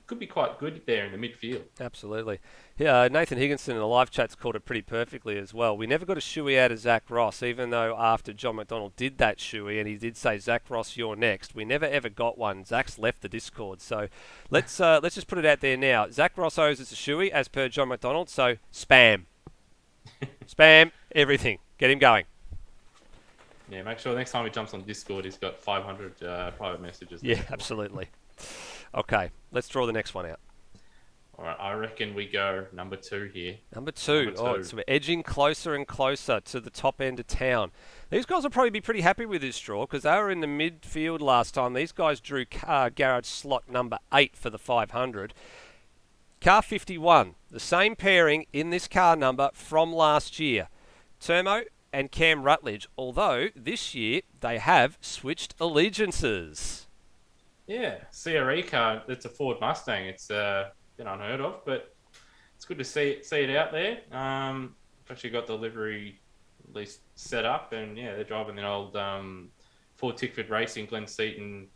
could be quite good there in the midfield. Absolutely. Yeah, Nathan Higginson in the live chat's called it pretty perfectly as well. We never got a shoey out of Zach Ross, even though after John McDonald did that shoey and he did say, Zach Ross, you're next. We never ever got one. Zach's left the Discord. So let's just put it out there now. Zach Ross owes us a shoey as per John McDonald. So spam. Spam everything. Get him going. Yeah, make sure next time he jumps on Discord, he's got 500 private messages. Yeah, absolutely. Okay, let's draw the next one out. All right, I reckon we go number 2 here. Number two. Oh, so we're edging closer and closer to the top end of town. These guys will probably be pretty happy with this draw because they were in the midfield last time. These guys drew garage slot number 8 for the 500. Car 51, the same pairing in this car number from last year. Termo and Cam Rutledge, although this year they have switched allegiances. Yeah, CRE car. It's a Ford Mustang. It's been unheard of, but it's good to see it out there. Actually got the livery at least set up, and yeah, they're driving an old Ford Tickford Racing Glenn Seaton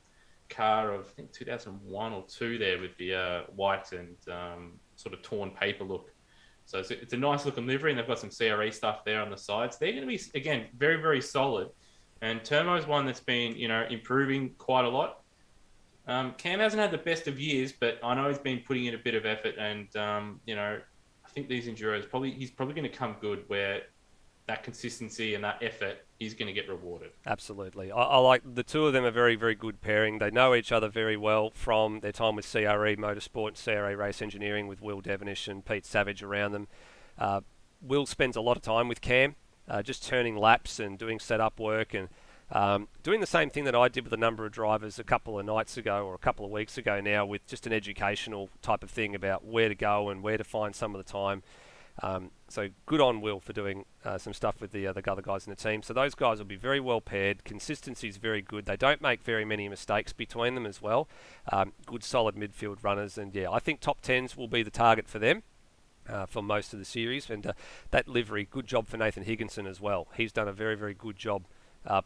car of I think 2001 or 2 there with the white and sort of torn paper look. So it's a nice looking livery, and they've got some CRE stuff there on the sides. They're going to be again very very solid, and Termo's one that's been improving quite a lot. Cam hasn't had the best of years, but I know he's been putting in a bit of effort, and I think these Enduros he's probably going to come good where that consistency and that effort is going to get rewarded. Absolutely. I like the two of them are very, very good pairing. They know each other very well from their time with CRE Motorsport, CRE Race Engineering with Will Devonish and Pete Savage around them. Will spends a lot of time with Cam, just turning laps and doing setup work and doing the same thing that I did with a number of drivers a couple of nights ago or a couple of weeks ago now with just an educational type of thing about where to go and where to find some of the time. So good on Will for doing some stuff with the other guys in the team. So those guys will be very well paired. Consistency is very good. They don't make very many mistakes between them as well. Good solid midfield runners. And yeah, I think top 10s will be the target for them. For most of the series, and that livery, good job for Nathan Higginson as well. He's done a very, very good job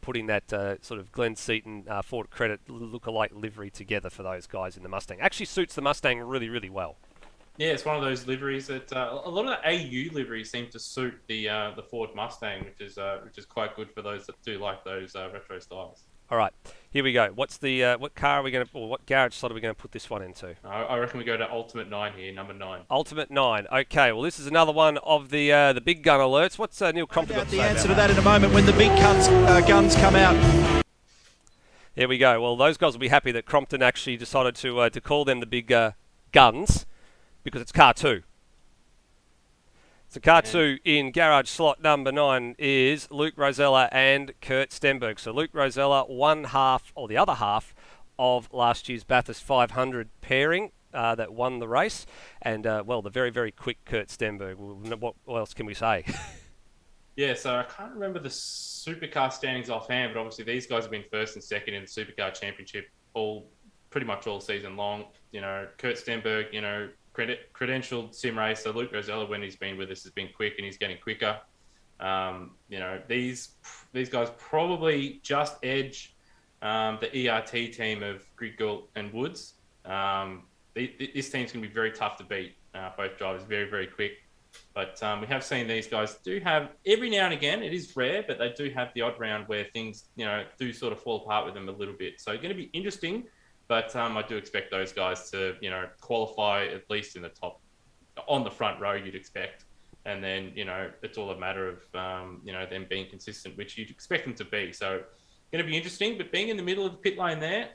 putting that sort of Glenn Seaton Ford Credit look-alike livery together for those guys in the Mustang. Actually suits the Mustang really, really well. Yeah, it's one of those liveries that a lot of the AU liveries seem to suit the Ford Mustang, which is quite good for those that do like those retro styles. All right, here we go. What's the what car are we going to, or what garage slot are we going to put this one into? I reckon we go to Ultimate 9 here, number 9. Ultimate 9. Okay, well this is another one of the big gun alerts. What's Neil Crompton got to say the answer about to that in a moment when the big guns come out. Here we go. Well, those guys will be happy that Crompton actually decided to call them the big guns because it's car 2. So car 2 in garage slot number 9 is Luke Rosella and Kurt Stenberg. So Luke Rosella, one half, or the other half, of last year's Bathurst 500 pairing that won the race. And, the very, very quick Kurt Stenberg. What else can we say? Yeah, so I can't remember the supercar standings offhand, but obviously these guys have been first and second in the supercar championship pretty much all season long. Kurt Stenberg, credentialed sim racer. Luke Rosella, when he's been with us, has been quick and he's getting quicker. These guys probably just edge the ERT team of Griggle and Woods. This team's going to be very tough to beat. Both drivers very, very quick. But we have seen these guys do have, every now and again, it is rare, but they do have the odd round where things, do sort of fall apart with them a little bit. So going to be interesting. But I do expect those guys to, qualify at least in the top, on the front row, you'd expect. And then, it's all a matter of, them being consistent, which you'd expect them to be. So going to be interesting, but being in the middle of the pit lane there,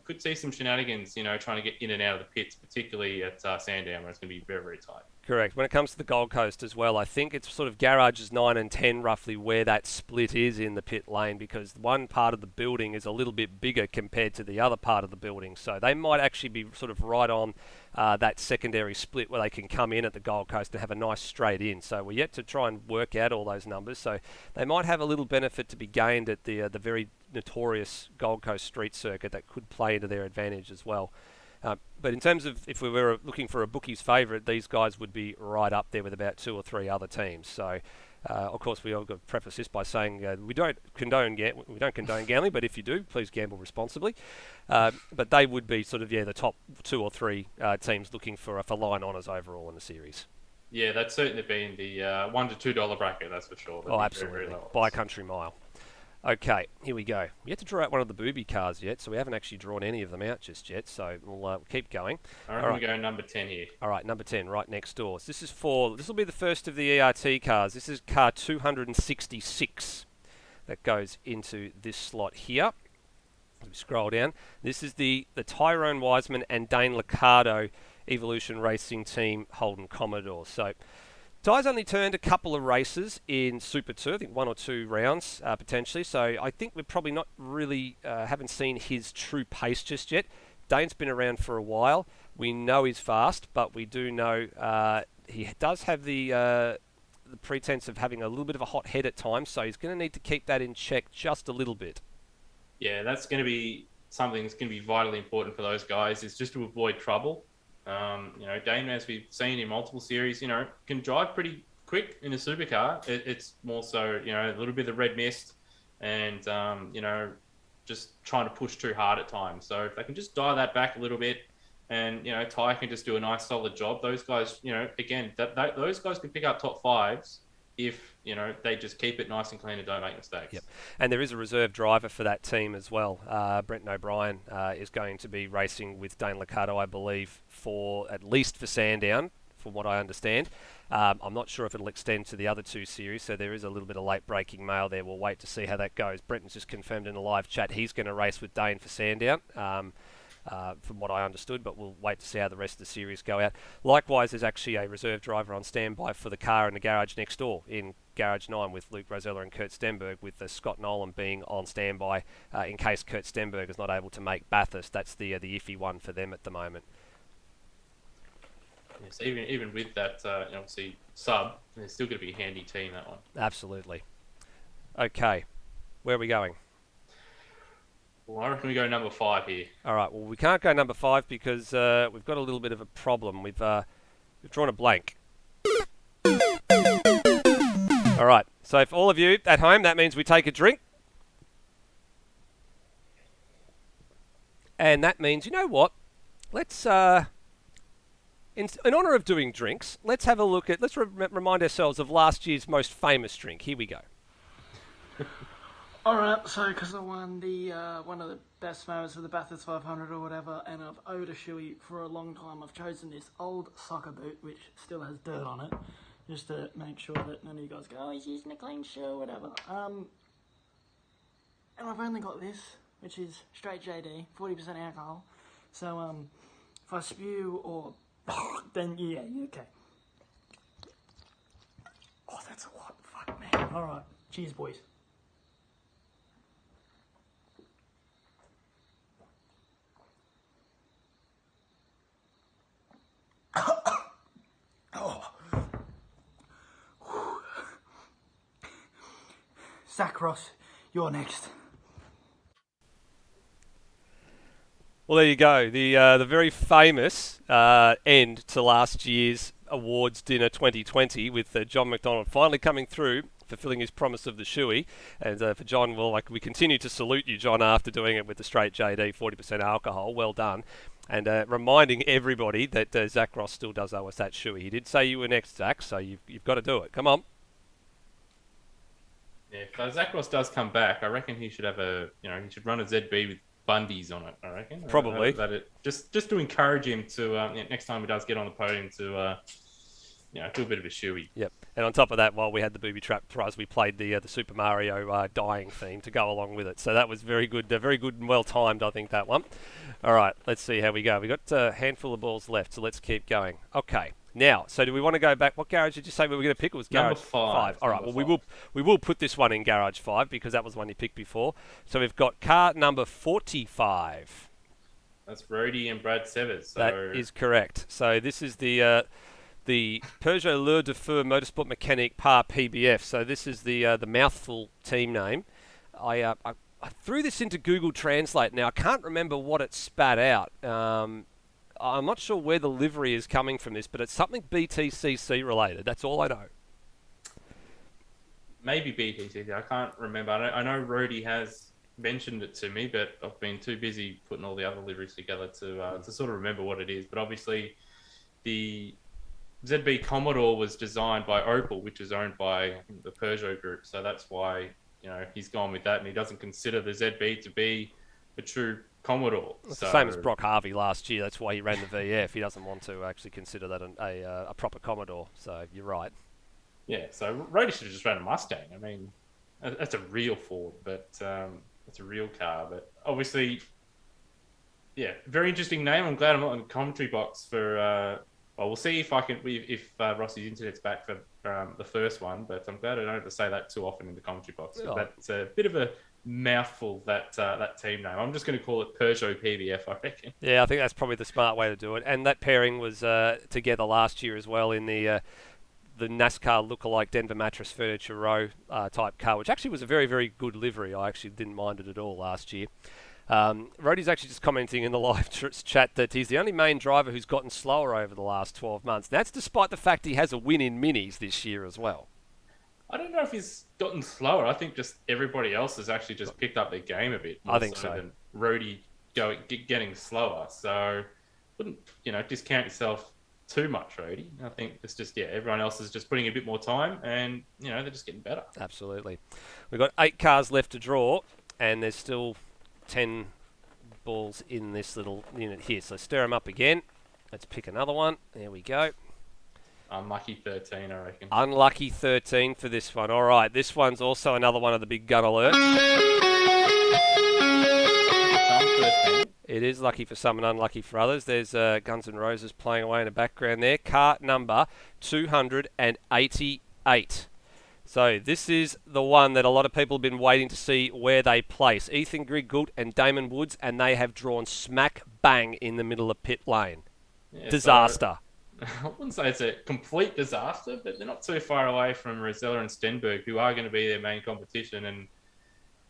could see some shenanigans, trying to get in and out of the pits, particularly at Sandown, where it's going to be very, very tight. Correct. When it comes to the Gold Coast as well, I think it's sort of garages 9 and 10 roughly where that split is in the pit lane, because one part of the building is a little bit bigger compared to the other part of the building. So they might actually be sort of right on that secondary split where they can come in at the Gold Coast and have a nice straight in. So we're yet to try and work out all those numbers. So they might have a little benefit to be gained at the very notorious Gold Coast street circuit that could play into their advantage as well. But in terms of if we were looking for a bookie's favourite, these guys would be right up there with about 2 or 3 other teams. So, of course, we all got to preface this by saying we don't condone gambling, but if you do, please gamble responsibly. But they would be sort of the top 2 or 3 teams looking for line honours overall in the series. Yeah, that's certainly been the $1 to $2 bracket. That's for sure. Oh, absolutely, by a country mile. Okay, here we go. We have to draw out one of the booby cars yet, so we haven't actually drawn any of them out just yet, so we'll keep going. All right, we go number 10 here. All right, number 10, right next door. So this will be the first of the ERT cars. This is car 266 that goes into this slot here. As we scroll down, this is the Tyrone Wiseman and Dane Liccardo Evolution Racing Team Holden Commodore. So Ty's only turned a couple of races in Super 2, I think 1 or 2 rounds potentially, so I think we're probably not really, haven't seen his true pace just yet. Dane's been around for a while. We know he's fast, but we do know he does have the pretense of having a little bit of a hot head at times, so he's going to need to keep that in check just a little bit. Yeah, that's going to be something that's going to be vitally important for those guys, is just to avoid trouble. Dane, as we've seen in multiple series, can drive pretty quick in a supercar. It's more so, a little bit of red mist and, just trying to push too hard at times. So if they can just dial that back a little bit and, Ty can just do a nice solid job, those guys, again, those guys can pick up top 5s if, they just keep it nice and clean and don't make mistakes. Yep. And there is a reserve driver for that team as well. Brenton O'Brien is going to be racing with Dane Liccardo, I believe, at least for Sandown, from what I understand. I'm not sure if it'll extend to the other 2 series, so there is a little bit of late-breaking mail there. We'll wait to see how that goes. Brenton's just confirmed in a live chat he's going to race with Dane for Sandown. From what I understood, but we'll wait to see how the rest of the series go out. Likewise, there's actually a reserve driver on standby for the car in the garage next door in Garage 9 with Luke Rosella and Kurt Stenberg, with Scott Nolan being on standby in case Kurt Stenberg is not able to make Bathurst. That's the iffy one for them at the moment. Yes, even with that, obviously, sub, there's still going to be a handy team, that one. Absolutely. Okay, where are we going? Well, I reckon we go number 5 here. All right. Well, we can't go number 5 because we've got a little bit of a problem. We've drawn a blank. All right. So for all of you at home, that means we take a drink. And that means, you know what? Let's, in honour of doing drinks, let's have a look at, let's remind ourselves of last year's most famous drink. Here we go. Alright, so because I won the one of the best moments of the Bathurst 500 or whatever, and I've owed a shoey for a long time, I've chosen this old soccer boot, which still has dirt on it, just to make sure that none of you guys go, oh, he's using a clean shoe or whatever. And I've only got this, which is straight JD, 40% alcohol, so if I spew or then yeah, okay. Oh, that's a lot, fuck man. Alright, cheers boys. Zach Ross, you're next. Well, there you go. The very famous end to last year's awards dinner 2020 with John McDonald finally coming through, fulfilling his promise of the shoey. And for John, well, we continue to salute you, John, after doing it with the straight JD 40% alcohol. Well done. And reminding everybody that Zach Ross still does owe us that shoey. He did say you were next, Zach, so you've got to do it. Come on. Yeah, if Zach Ross does come back, I reckon he should have he should run a ZB with Bundy's on it, I reckon. Probably. Just to encourage him to, next time he does get on the podium, to do a bit of a shoey. Yep. And on top of that, while we had the booby trap prize, we played the Super Mario dying theme to go along with it. So that was very good and well timed, I think, that one. All right, let's see how we go. We've got a handful of balls left, so let's keep going. Okay, Now, so do we want to go back? What garage did you say we were going to pick? It was Number garage 5. All right. Number Well, we will put this one in garage 5 because that was one you picked before. So we've got car number 45. That's Rhodey and Brad Severs. So That is correct. So this is the Peugeot Leur de Feu Motorsport Mécanique Par PBF. So this is the mouthful team name. I threw this into Google Translate. Now I can't remember what it spat out. I'm not sure where the livery is coming from this, but it's something BTCC related. That's all I know. maybe BTC. I can't remember. I know Rhodey has mentioned it to me, but I've been too busy putting all the other liveries together to sort of remember what it is. But obviously, the ZB Commodore was designed by Opel, which is owned by I think, the Peugeot group. So that's why he's gone with that, and he doesn't consider the ZB to be a true Commodore. It's the same as Brock Harvey last year. That's why he ran the VF. He doesn't want to actually consider that a proper Commodore. So you're right. Yeah, so Rhodey should have just ran a Mustang. I mean, that's a real Ford, but it's a real car. But obviously, yeah, very interesting name. I'm glad I'm not in the commentary box for. Well, we'll see if Rossi's internet's back for the first one. But I'm glad I don't have to say that too often in the commentary box. Oh. That's a bit of a mouthful, that team name. I'm just going to call it Peugeot PBF, I reckon. Yeah, I think that's probably the smart way to do it. And that pairing was together last year as well in the NASCAR lookalike Denver Mattress Furniture Row type car, which actually was a very, very good livery. I actually didn't mind it at all last year. Rhodey's actually just commenting in the live chat that he's the only main driver who's gotten slower over the last 12 months. That's despite the fact he has a win in minis this year as well. I don't know if he's gotten slower. I think just everybody else has actually just picked up their game a bit. I think so. Than Rhodey getting slower. So wouldn't discount yourself too much, Rhodey. I think it's just everyone else is just putting a bit more time, and they're just getting better. Absolutely. We've got 8 cars left to draw, and there's still 10 balls in this little unit here. So stir them up again. Let's pick another one. There we go. Unlucky 13, I reckon. Unlucky 13 for this one. All right, this one's also another one of the big gun alerts. It is lucky for some and unlucky for others. There's Guns N' Roses playing away in the background there. Car number 288. So this is the one that a lot of people have been waiting to see where they place. Ethan Griggoult and Damon Woods, and they have drawn smack bang in the middle of pit lane. Yeah, Disaster. So, I wouldn't say it's a complete disaster, but they're not too far away from Rosella and Stenberg, who are going to be their main competition, and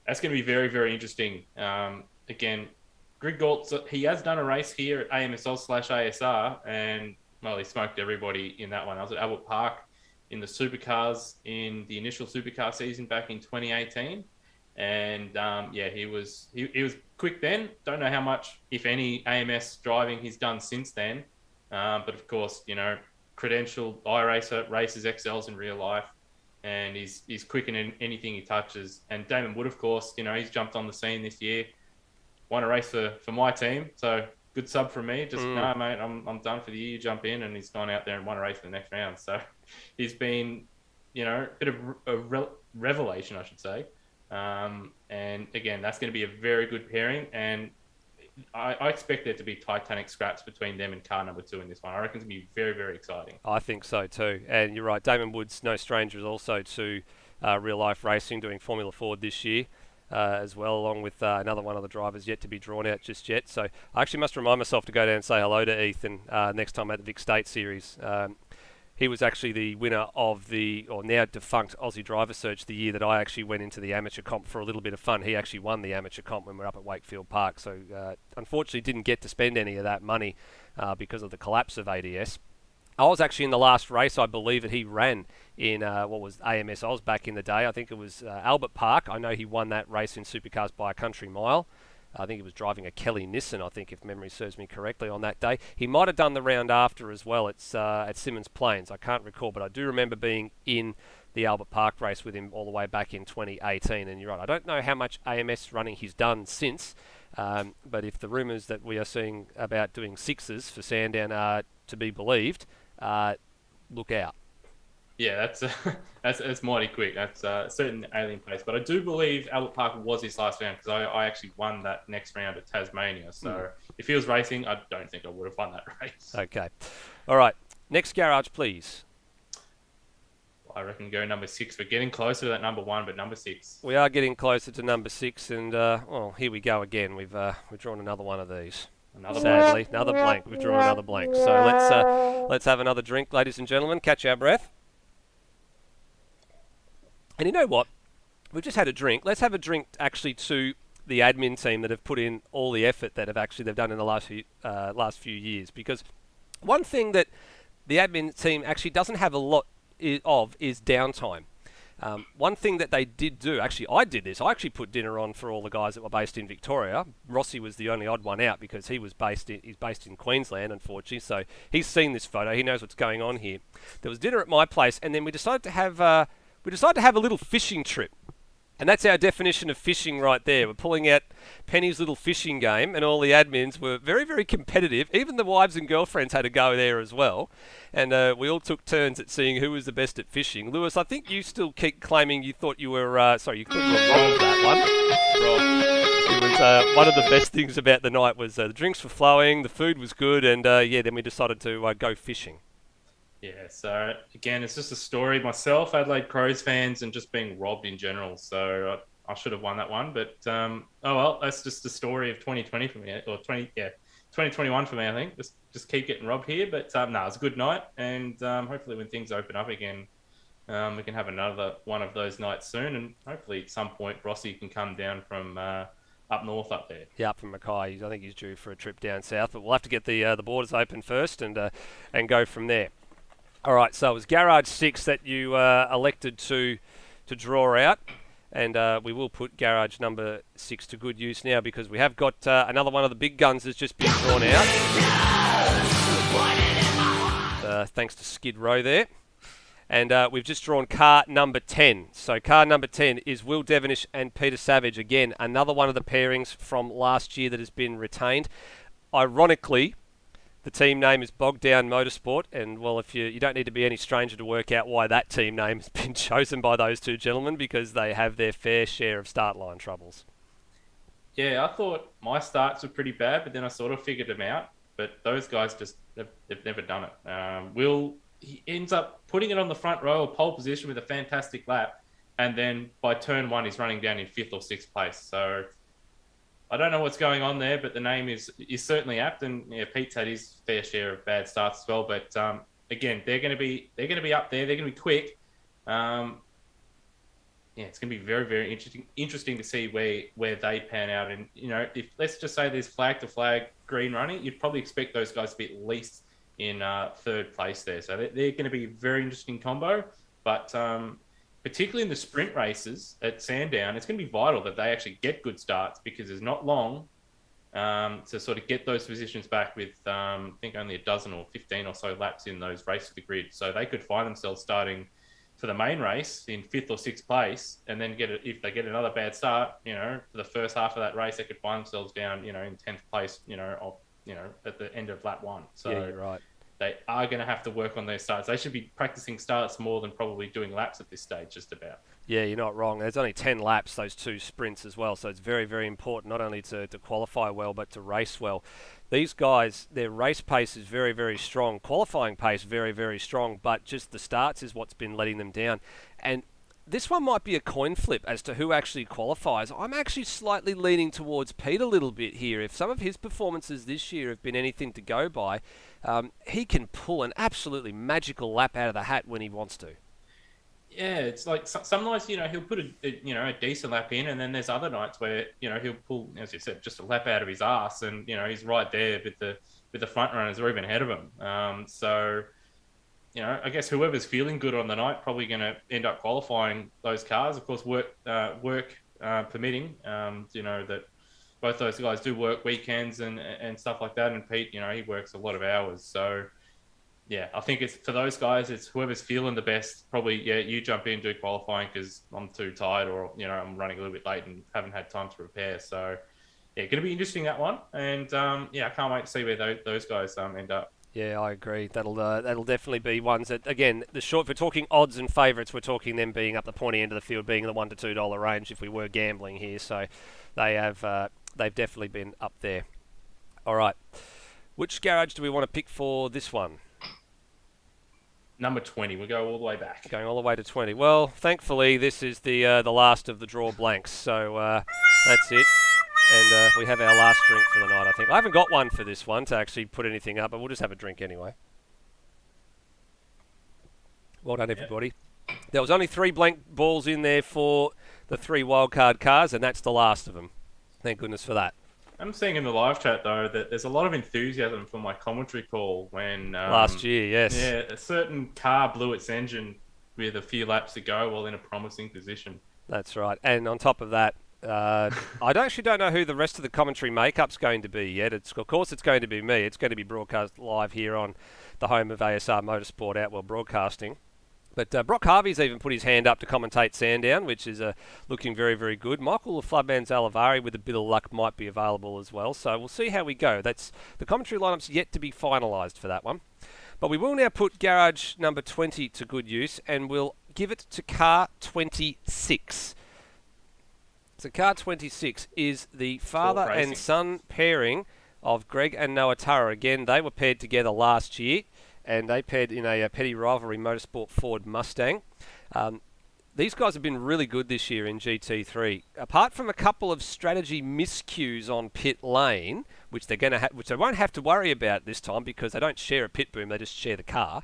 that's going to be very, very interesting. Again, Griggoult, he has done a race here at AMSL/ASR, and well, he smoked everybody in that one. I was at Albert Park in the supercars in the initial supercar season back in 2018, and he was quick then. Don't know how much, if any, AMS driving he's done since then. But of course, credentialed iRacer, races XLs in real life, and he's quick in anything he touches. And Damon Wood, of course, he's jumped on the scene this year, won a race for my team, so good sub from me. Just no, mate, I'm done for the year. You jump in, and he's gone out there and won a race for the next round. So he's been, a bit of a revelation, I should say. And again, that's going to be a very good pairing, and I expect there to be titanic scraps between them and car number 2 in this one. I reckon it's going to be very, very exciting. I think so too. And you're right, Damon Woods, no stranger also to real-life racing, doing Formula Ford this year as well, along with another one of the drivers yet to be drawn out just yet. So I actually must remind myself to go down and say hello to Ethan next time at the Vic State Series. He was actually the winner of the, or now defunct, Aussie Driver Search the year that I actually went into the amateur comp for a little bit of fun. He actually won the amateur comp when we were up at Wakefield Park. So unfortunately didn't get to spend any of that money because of the collapse of ADS. I was actually in the last race, I believe, that he ran in what was AMS Oz back in the day. I think it was Albert Park. I know he won that race in Supercars by a country mile. I think he was driving a Kelly Nissan, I think, if memory serves me correctly, on that day. He might have done the round after as well. It's at Simmons Plains. I can't recall, but I do remember being in the Albert Park race with him all the way back in 2018. And you're right, I don't know how much AMS running he's done since, but if the rumours that we are seeing about doing 6s for Sandown are to be believed, look out. Yeah, that's mighty quick. That's a certain alien pace. But I do believe Albert Park was his last round, because I actually won that next round at Tasmania. So if he was racing, I don't think I would have won that race. Okay. All right. Next garage, please. I reckon go number 6. We're getting closer to that number 1, but number 6. We are getting closer to number 6, and well, here we go again. We've drawn another one of these. Sadly, another blank. We've drawn another blank. So let's have another drink, ladies and gentlemen. Catch our breath. And you know what? We've just had a drink. Let's have a drink actually to the admin team that have put in all the effort that they've done in the last few years. Because one thing that the admin team actually doesn't have a lot of is downtime. One thing that they did do, actually I did this, I actually put dinner on for all the guys that were based in Victoria. Rossi was the only odd one out because he's based in Queensland, unfortunately, so he's seen this photo, he knows what's going on here. There was dinner at my place, and then we decided to have a little fishing trip. And that's our definition of fishing right there. We're pulling out Penny's little fishing game, and all the admins were very, very competitive. Even the wives and girlfriends had a go there as well. And we all took turns at seeing who was the best at fishing. Lewis, I think you still keep claiming you thought you were wrong for that one. It was one of the best things about the night was the drinks were flowing, the food was good, and then we decided to go fishing. Yeah, so again, it's just a story. Myself, Adelaide Crows fans, and just being robbed in general. So I should have won that one, but oh well, that's just the story of 2020 for me, or 2021 for me. I think just keep getting robbed here, but no, it's a good night, and hopefully when things open up again, we can have another one of those nights soon, and hopefully at some point Rossi can come down from up north up there. Yeah, up from Mackay. I think he's due for a trip down south, but we'll have to get the borders open first and go from there. All right, so it was Garage 6 that you elected to draw out, and we will put Garage number 6 to good use now because we have got another one of the big guns that's just been drawn out. Thanks to Skid Row there. And we've just drawn car number 10. So car number 10 is Will Devenish and Peter Savage. Again, another one of the pairings from last year that has been retained. Ironically, the team name is Bogged Down Motorsport, and well, if you don't need to be any stranger to work out why that team name has been chosen by those two gentlemen, because they have their fair share of start line troubles. Yeah, I thought my starts were pretty bad, but then I sort of figured them out. But those guys they've never done it. He ends up putting it on the front row, pole position with a fantastic lap, and then by turn 1 he's running down in 5th or 6th place. So I don't know what's going on there, but the name is certainly apt, and yeah, Pete's had his fair share of bad starts as well. But again, they're going to be up there. They're going to be quick. Yeah, it's going to be very, very interesting to see where they pan out. And if let's just say there's flag to flag green running, you'd probably expect those guys to be at least in 3rd place there. So they're going to be a very interesting combo. But particularly in the sprint races at Sandown, it's going to be vital that they actually get good starts because it's not long to sort of get those positions back with, I think, only a dozen or 15 or so laps in those races to the grid. So they could find themselves starting for the main race in 5th or 6th place, and then if they get another bad start, for the first half of that race, they could find themselves down, in 10th place, at the end of lap 1. So yeah, you're right. They are going to have to work on their starts. They should be practicing starts more than probably doing laps at this stage, just about. Yeah, you're not wrong. There's only 10 laps, those 2 sprints as well. So it's very, very important not only to qualify well, but to race well. These guys, their race pace is very, very strong. Qualifying pace, very, very strong. But just the starts is what's been letting them down. And this one might be a coin flip as to who actually qualifies. I'm actually slightly leaning towards Pete a little bit here. If some of his performances this year have been anything to go by, he can pull an absolutely magical lap out of the hat when he wants to. Yeah, it's like some nights, he'll put a decent lap in, and then there's other nights where, he'll pull, as you said, just a lap out of his ass, and, he's right there with the front runners or even ahead of him. So, I guess whoever's feeling good on the night probably going to end up qualifying those cars. Of course, work permitting, that both those guys do work weekends and stuff like that. And Pete, he works a lot of hours. So, yeah, I think it's for those guys, it's whoever's feeling the best. Probably, yeah, you jump in, do qualifying because I'm too tired or, I'm running a little bit late and haven't had time to prepare. So, yeah, going to be interesting, that one. And, yeah, I can't wait to see where those guys end up. Yeah, I agree. That'll definitely be ones that, again, if we're talking odds and favourites, we're talking them being up the pointy end of the field, being in the $1 to $2 range if we were gambling here. So they've definitely been up there. All right. Which garage do we want to pick for this one? Number 20. We'll go all the way back. Going all the way to 20. Well, thankfully, this is the last of the draw blanks. So that's it. And we have our last drink for the night, I think. I haven't got one for this one to actually put anything up, but we'll just have a drink anyway. Well done, everybody. There was only 3 blank balls in there for the 3 wildcard cars, and that's the last of them. Thank goodness for that. I'm seeing in the live chat, though, that there's a lot of enthusiasm for my commentary call when... last year, yes. Yeah, a certain car blew its engine with a few laps to go while in a promising position. That's right. And on top of that, I actually don't know who the rest of the commentary makeup's going to be yet. Of course, it's going to be me. It's going to be broadcast live here on the home of ASR Motorsport Outworld Broadcasting. But Brock Harvey's even put his hand up to commentate Sandown, which is looking very, very good. Michael Flubman-Zalavari, with a bit of luck, might be available as well. So we'll see how we go. That's the commentary lineup's yet to be finalised for that one. But we will now put garage number 20 to good use, and we'll give it to car 26. So car 26 is the father and son pairing of Greg and Noah Turra. Again, they were paired together last year, and they paired in a petty rivalry motorsport Ford Mustang. These guys have been really good this year in GT3. Apart from a couple of strategy miscues on pit lane, which they're going to which they won't have to worry about this time because they don't share a pit boom; they just share the car.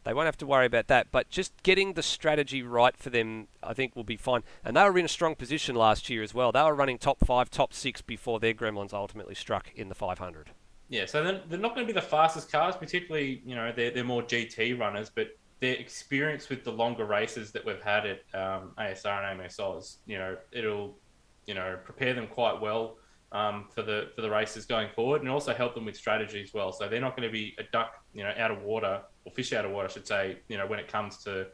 They won't have to worry about that, but just getting the strategy right for them, I think, will be fine. And they were in a strong position last year as well. They were running top 5, top 6 before their Gremlins ultimately struck in the 500. Yeah, so they're not going to be the fastest cars, particularly, they're more GT runners, but their experience with the longer races that we've had at ASR and AMSOs, it'll, prepare them quite well for the races going forward, and also help them with strategy as well. So they're not going to be a duck, out of water, or fish out of water, I should say, when it comes to,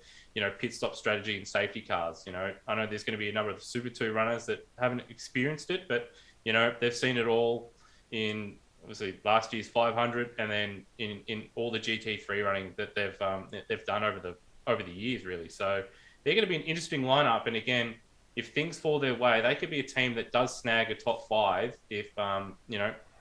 pit stop strategy and safety cars. I know there's going to be a number of the Super 2 runners that haven't experienced it, but, they've seen it all in, obviously, last year's 500, and then in all the GT3 running that they've done over the years, really. So they're going to be an interesting lineup. And again, if things fall their way, they could be a team that does snag a top 5 if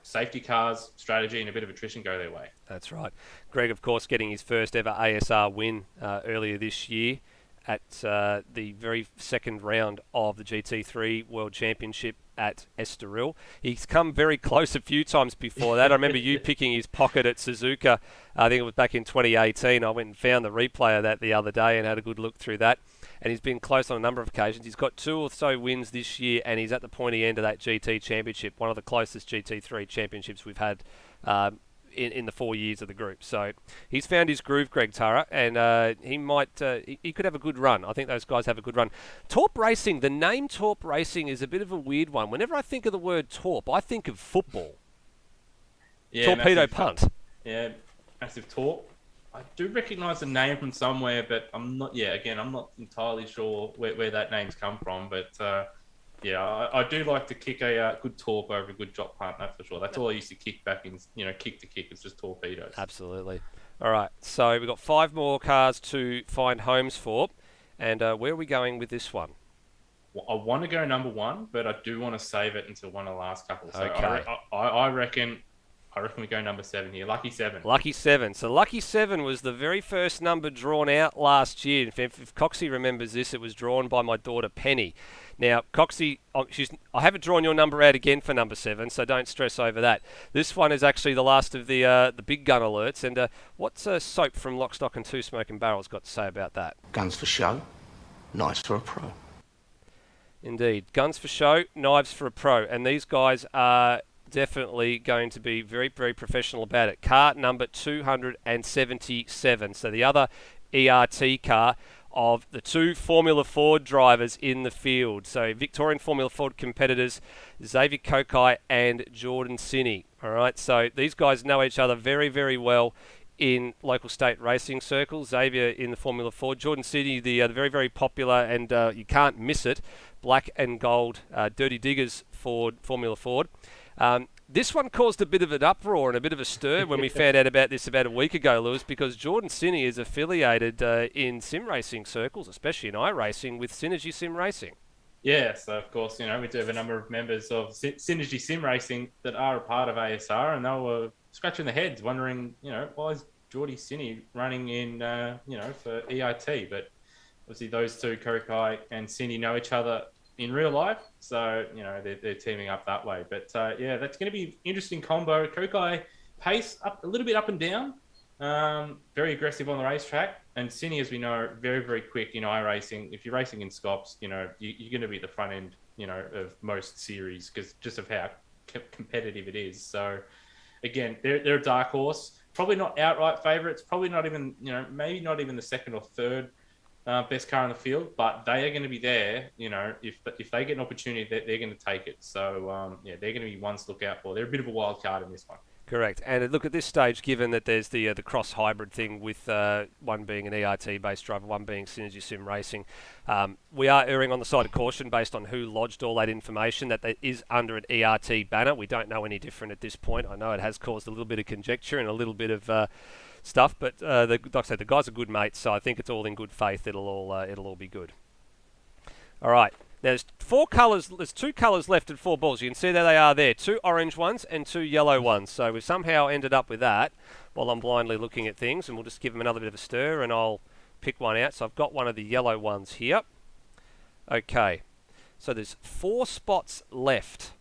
safety cars, strategy, and a bit of attrition go their way. That's right. Greg, of course, getting his first ever ASR win earlier this year at the very second round of the GT3 World Championship at Estoril. He's come very close a few times before that. I remember you picking his pocket at Suzuka. I think it was back in 2018. I went and found the replay of that the other day and had a good look through that. And he's been close on a number of occasions. He's got 2 or so wins this year, and he's at the pointy end of that GT Championship, one of the closest GT3 championships we've had in the 4 years of the group. So he's found his groove, Greg Turra, and he could have a good run. I think those guys have a good run. Torp Racing, the name Torp Racing is a bit of a weird one. Whenever I think of the word Torp, I think of football. Yeah, torpedo punt. Yeah, massive Torp. I do recognise the name from somewhere, but I'm not entirely sure where that name's come from. But I do like to kick a good torp over a good drop punt, that's for sure. That's all I used to kick back in, kick to kick. It's just torpedoes. Absolutely. All right, so we've got 5 more cars to find homes for. And where are we going with this one? Well, I want to go number 1, but I do want to save it until one of the last couple. So okay. I reckon we go number 7 here. Lucky 7. Lucky 7. So Lucky 7 was the very first number drawn out last year. If Coxie remembers this, it was drawn by my daughter Penny. Now, Coxie, I haven't drawn your number out again for number 7, so don't stress over that. This one is actually the last of the big gun alerts. And what's Soap from Lock, Stock and Two Smoking Barrels got to say about that? Guns for show, knives for a pro. Indeed. Guns for show, knives for a pro. And these guys are definitely going to be very, very professional about it. Car number 277. So the other ERT car of the 2 Formula Ford drivers in the field. So Victorian Formula Ford competitors, Xavier Kokai and Jordan Sinney. All right, so these guys know each other very, very well in local state racing circles. Xavier in the Formula Ford, Jordan Sinney, the very, very popular, and you can't miss it, black and gold Dirty Diggers Formula Ford. This one caused a bit of an uproar and a bit of a stir when we found out about this about a week ago, Lewis, because Jordan Sinney is affiliated in sim racing circles, especially in iRacing, with Synergy Sim Racing. Yeah, so of course, we do have a number of members of Synergy Sim Racing that are a part of ASR, and they were scratching their heads, wondering, why is Geordie Cine running in, for EIT. But obviously those two, Kokai and Cine, know each other in real life. So, they're teaming up that way. But that's going to be interesting combo. Kokai pace up a little bit up and down. Very aggressive on the racetrack. And Cine, as we know, very, very quick in iRacing. If you're racing in Scops, you're going to be at the front end, of most series because just of how competitive it is. So, again, they're a dark horse. Probably not outright favourites. Probably not even, maybe not even the second or third best car in the field. But they are going to be there. If they get an opportunity, they're going to take it. So, they're going to be ones to look out for. They're a bit of a wild card in this one. Correct. And look, at this stage, given that there's the cross hybrid thing with one being an ERT-based driver, one being Synergy Sim Racing, we are erring on the side of caution based on who lodged all that information, that is under an ERT banner. We don't know any different at this point. I know it has caused a little bit of conjecture and a little bit of stuff, but like I said, the guys are good mates, so I think it's all in good faith. It'll all be good. All right. Now, there's two colours left at 4 balls. You can see there they are there. 2 orange ones and 2 yellow ones. So we've somehow ended up with that while I'm blindly looking at things. And we'll just give them another bit of a stir and I'll pick one out. So I've got one of the yellow ones here. Okay. So there's 4 spots left.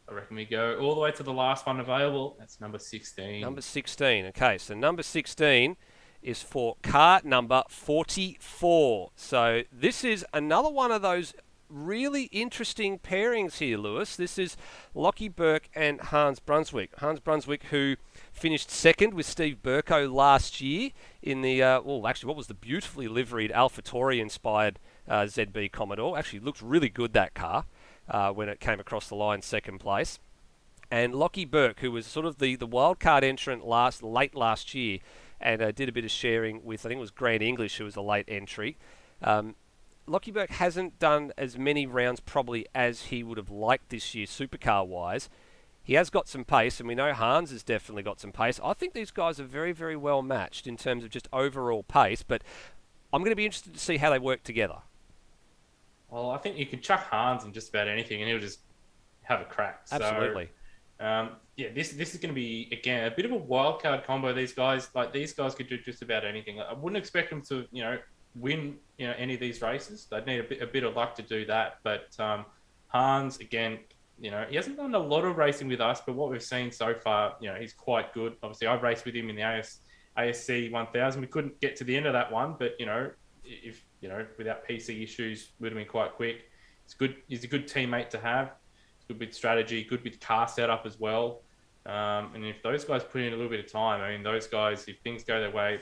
I reckon we go all the way to the last one available. That's number 16. Number 16. Okay, so number 16 is for car number 44. So this is another one of those really interesting pairings here, Lewis. This is Lockie Burke and Hans Brunswick. Hans Brunswick, who finished second with Steve Burko last year in the, what was the beautifully liveried AlphaTauri-inspired ZB Commodore. Actually looked really good, that car, when it came across the line second place. And Lockie Burke, who was sort of the wildcard entrant late last year, and did a bit of sharing with, I think it was Grant English, who was a late entry. Lockie Burke hasn't done as many rounds probably as he would have liked this year, supercar-wise. He has got some pace, and we know Hans has definitely got some pace. I think these guys are very, very well matched in terms of just overall pace, but I'm going to be interested to see how they work together. Well, I think you could chuck Hans in just about anything, and he'll just have a crack. Absolutely. So, this is going to be, again, a bit of a wild card combo. These guys could do just about anything. I wouldn't expect them to, win, any of these races. They'd need a bit of luck to do that. But Hans, again, he hasn't done a lot of racing with us, but what we've seen so far, he's quite good. Obviously, I've raced with him in the ASC 1000. We couldn't get to the end of that one, but, if, without PC issues, would have been quite quick. It's good. He's a good teammate to have. Good with strategy, good with car setup as well. And if those guys put in a little bit of time, I mean, those guys, if things go their way,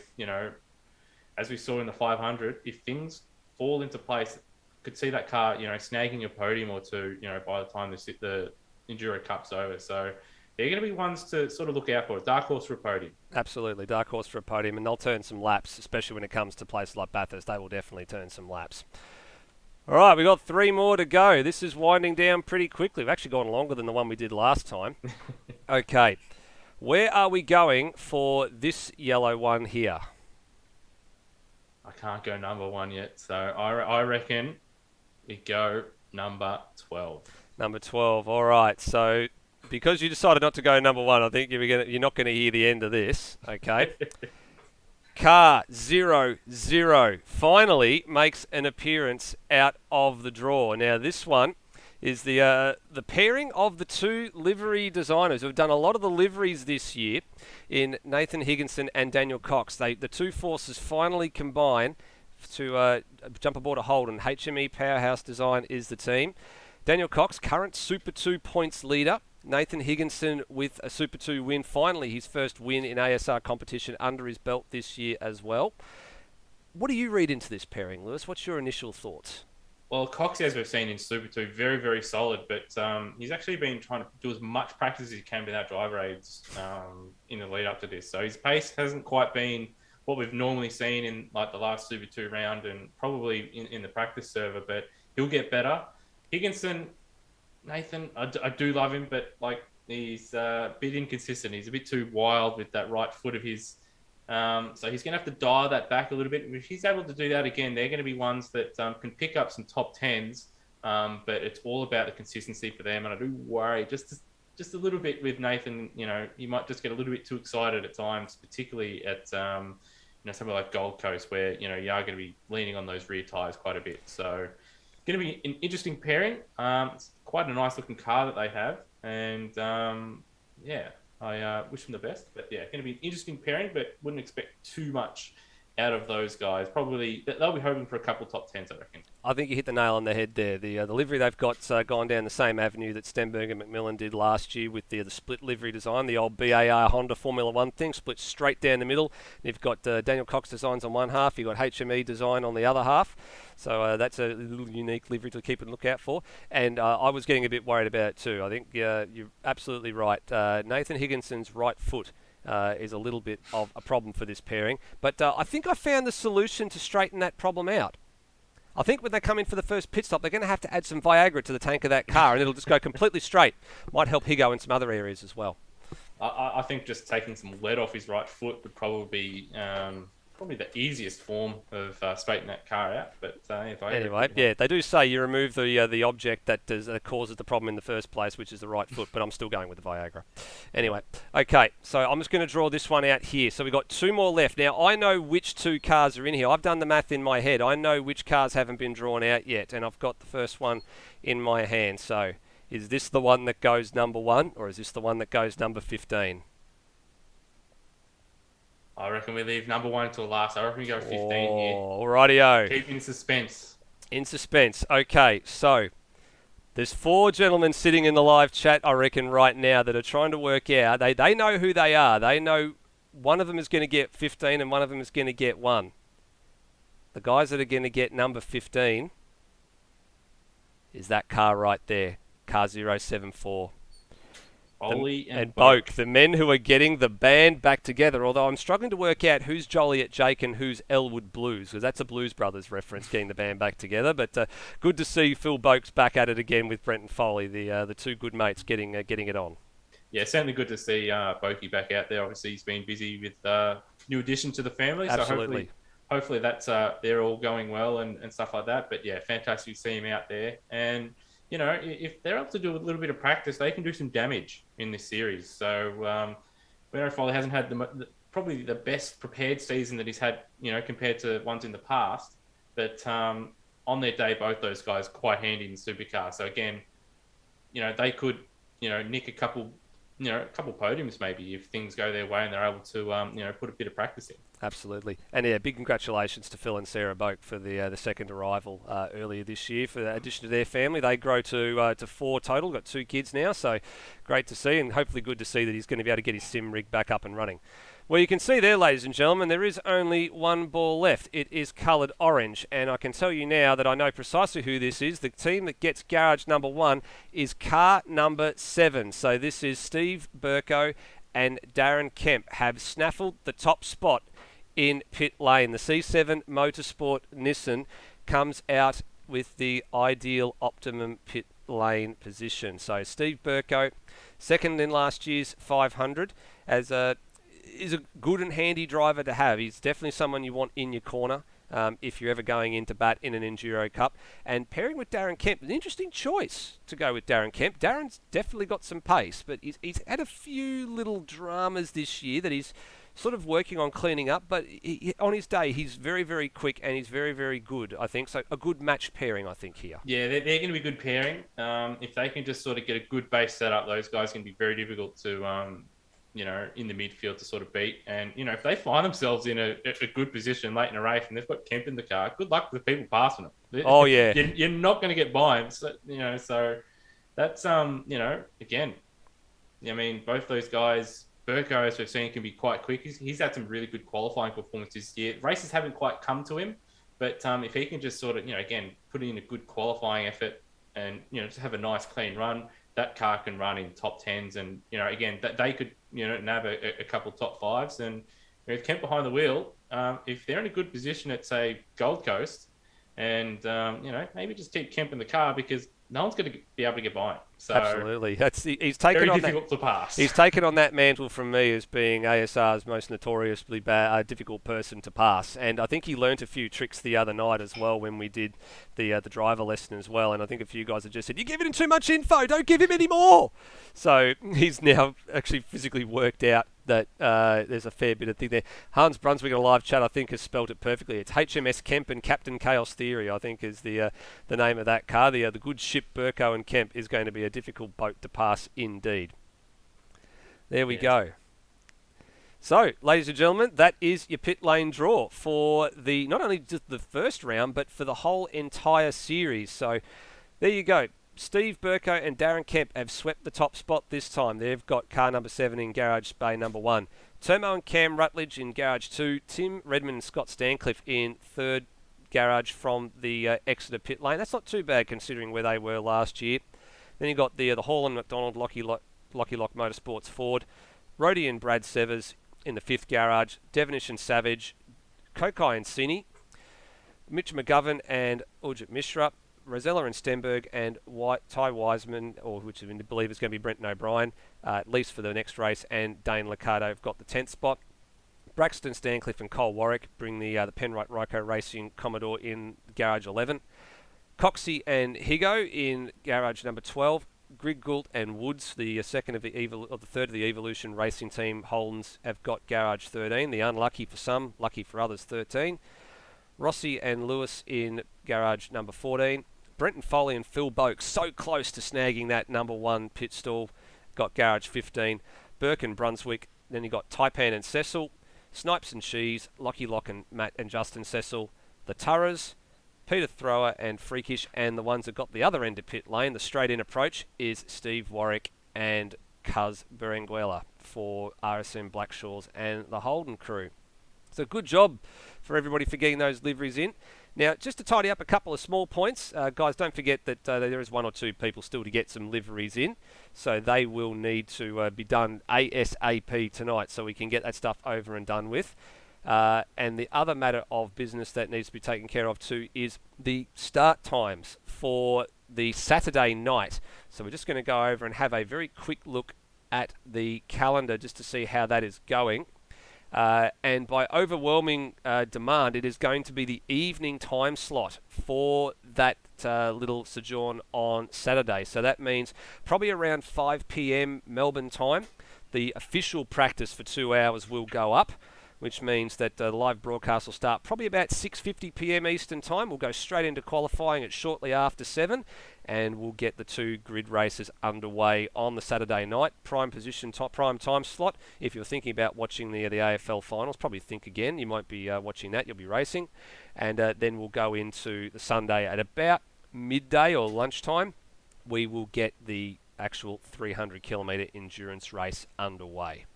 as we saw in the 500, if things fall into place, could see that car, snagging a podium or two, by the time the Enduro Cup's over. So they're going to be ones to sort of look out for. Dark horse for a podium. Absolutely, dark horse for a podium, and they'll turn some laps, especially when it comes to places like Bathurst. They will definitely turn some laps. All right, we've got 3 more to go. This is winding down pretty quickly. We've actually gone longer than the one we did last time. Okay, where are we going for this yellow one here? I can't go number 1 yet, so I reckon we go number 12. Number 12, all right. So because you decided not to go number 1, I think you're not going to hear the end of this, okay? Car 00 finally makes an appearance out of the draw. Now this one is the pairing of the 2 livery designers who have done a lot of the liveries this year in Nathan Higginson and Daniel Cox. The 2 forces finally combine to jump aboard a Holden. HME Powerhouse Design is the team. Daniel Cox, current Super 2 points leader. Nathan Higginson with a Super 2 win. Finally, his first win in ASR competition under his belt this year as well. What do you read into this pairing, Lewis? What's your initial thoughts? Well, Cox, as we've seen in Super 2, very, very solid, but he's actually been trying to do as much practice as he can without driver aids in the lead up to this. So his pace hasn't quite been what we've normally seen in like the last Super 2 round and probably in the practice server, but he'll get better. Higginson, Nathan, I do love him, but like he's a bit inconsistent. He's a bit too wild with that right foot of his. So he's going to have to dial that back a little bit. If he's able to do that again, they're going to be ones that can pick up some top 10s, but it's all about the consistency for them. And I do worry just just a little bit with Nathan, you might just get a little bit too excited at times, particularly at somewhere like Gold Coast, where you are going to be leaning on those rear tires quite a bit. So, going to be an interesting pairing. It's quite a nice looking car that they have, and I wish them the best. But yeah, going to be an interesting pairing, but wouldn't expect too much out of those guys. Probably they'll be hoping for a couple top tens, I reckon. I think you hit the nail on the head there. The livery they've got gone down the same avenue that Stenberg and McMillan did last year with the split livery design, the old BAR Honda Formula One thing, split straight down the middle. You've got Daniel Cox designs on one half, you've got HME design on the other half. So that's a little unique livery to keep a look out for. And I was getting a bit worried about it too. I think you're absolutely right. Nathan Higginson's right foot is a little bit of a problem for this pairing. But I think I found the solution to straighten that problem out. I think when they come in for the first pit stop, they're going to have to add some Viagra to the tank of that car, and it'll just go completely straight. Might help Higo in some other areas as well. I think just taking some lead off his right foot would probably be the easiest form of straightening that car out. But anyway, yeah, they do say you remove the object that causes the problem in the first place, which is the right foot. But I'm still going with the Viagra. Anyway, okay, so I'm just going to draw this one out here. So we've got two more left. Now, I know which two cars are in here. I've done the math in my head. I know which cars haven't been drawn out yet, and I've got the first one in my hand. So is this the one that goes number 1, or is this the one that goes number 15? I reckon we leave number 1 until last. I reckon we go 15 here. Alrighty-o. Keep in suspense. In suspense. Okay, so there's 4 gentlemen sitting in the live chat, I reckon, right now that are trying to work out. They know who they are. They know one of them is going to get 15 and one of them is going to get 1. The guys that are going to get number 15 is that car right there, car 074. Ollie and Boak, the men who are getting the band back together. Although I'm struggling to work out who's Joliet Jake and who's Elwood Blues, because that's a Blues Brothers reference, getting the band back together. But good to see Phil Boak's back at it again with Brenton Foley, the two good mates getting it on. Yeah, certainly good to see Boakey back out there. Obviously, he's been busy with new addition to the family. Absolutely. So hopefully that's they're all going well and stuff like that. But yeah, fantastic to see him out there. And if they're able to do a little bit of practice, they can do some damage in this series. So, Brenton Foley hasn't had probably the best prepared season that he's had, compared to ones in the past. But on their day, both those guys quite handy in the supercar. So again, they could, nick a couple podiums maybe if things go their way and they're able to, put a bit of practice in. Absolutely. And yeah, big congratulations to Phil and Sarah Boak for the second arrival earlier this year. For the addition to their family, they grow to 4 total, got 2 kids now, so great to see, and hopefully good to see that he's going to be able to get his sim rig back up and running. Well, you can see there, ladies and gentlemen, there is only one ball left. It is coloured orange, and I can tell you now that I know precisely who this is. The team that gets garage number 1 is car number 7. So this is Steve Burko and Darren Kemp have snaffled the top spot in pit lane. The C7 Motorsport Nissan comes out with the ideal optimum pit lane position. So Steve Burko, second in last year's 500, is a good and handy driver to have. He's definitely someone you want in your corner if you're ever going into bat in an Enduro Cup. And pairing with Darren Kemp, an interesting choice to go with Darren Kemp. Darren's definitely got some pace, but he's had a few little dramas this year that he's sort of working on cleaning up, but on his day, he's very, very quick and he's very, very good, I think. So a good match pairing, I think, here. Yeah, they're going to be good pairing. If they can just sort of get a good base set up, those guys can be very difficult to, in the midfield to sort of beat. And, if they find themselves in a good position late in a race and they've got Kemp in the car, good luck with people passing them. Oh, yeah. You're not going to get by them. So, so that's, again, both those guys, Burko, as we've seen, can be quite quick. He's had some really good qualifying performances this year. Races haven't quite come to him, but if he can just sort of, again, put in a good qualifying effort and, just have a nice clean run, that car can run in top 10s. And, again, that they could, nab a couple top 5s. And with Kemp behind the wheel, if they're in a good position at, say, Gold Coast, and, maybe just keep Kemp in the car because no one's going to be able to get by him. So Absolutely. He's very taken on difficult to pass. He's taken on that mantle from me as being ASR's most notoriously difficult person to pass, and I think he learnt a few tricks the other night as well when we did the driver lesson as well. And I think a few guys have just said, "You're giving him too much info. Don't give him any more." So he's now actually physically worked out that there's a fair bit of thing there. Hans Brunswick in a live chat, I think, has spelt it perfectly. It's HMS Kemp and Captain Chaos Theory, I think, is the name of that car. The good ship Burko and Kemp is going to be a difficult boat to pass indeed. There we go. So, ladies and gentlemen, that is your pit lane draw for the not only just the first round, but for the whole entire series. So, there you go. Steve Burko and Darren Kemp have swept the top spot this time. They've got car number 7 in garage bay number 1. Tomo and Cam Rutledge in garage 2. Tim Redmond and Scott Stancliffe in third garage from the Exeter pit lane. That's not too bad considering where they were last year. Then you got the Hall & McDonald Locky Lock Motorsports Ford. Rhodey and Brad Severs in the 5th garage. Devonish and Savage. Kokai and Cini. Mitch McGovern and Ujit Mishra. Rosella and Stenberg and Ty Wiseman, or which I believe is going to be Brenton O'Brien, at least for the next race, and Dane Liccardo have got the 10th spot. Braxton Stancliffe and Cole Warwick bring the Penrite Ryco Racing Commodore in garage 11. Coxey and Higo in garage number 12. Grig Gould and Woods, the third of the Evolution Racing Team Holdens, have got garage 13. The unlucky for some, lucky for others, 13. Rossi and Lewis in garage number 14. Brenton Foley and Phil Boak, so close to snagging that number 1 pit stall, got garage 15. Burke and Brunswick, then you got Taipan and Cecil, Snipes and Shees, Lockie Lock and Matt and Justin Cecil, the Turras, Peter Thrower and Freakish, and the ones that got the other end of pit lane, the straight in approach, is Steve Warwick and Cuz Berenguela for RSM Blackshaws and the Holden crew. So good job for everybody for getting those liveries in. Now, just to tidy up a couple of small points, guys, don't forget that there is 1 or 2 people still to get some liveries in, so they will need to be done ASAP tonight so we can get that stuff over and done with. And the other matter of business that needs to be taken care of too is the start times for the Saturday night. So we're just going to go over and have a very quick look at the calendar just to see how that is going. And by overwhelming demand, it is going to be the evening time slot for that little sojourn on Saturday. So that means probably around 5 p.m. Melbourne time. The official practice for 2 hours will go up, which means that the live broadcast will start probably about 6:50 p.m. Eastern time. We'll go straight into qualifying at shortly after 7, and we'll get the 2 grid races underway on the Saturday night. Prime time slot. If you're thinking about watching the AFL finals, probably think again. You might be watching that. You'll be racing. And then we'll go into the Sunday at about midday or lunchtime. We will get the actual 300-kilometre endurance race underway.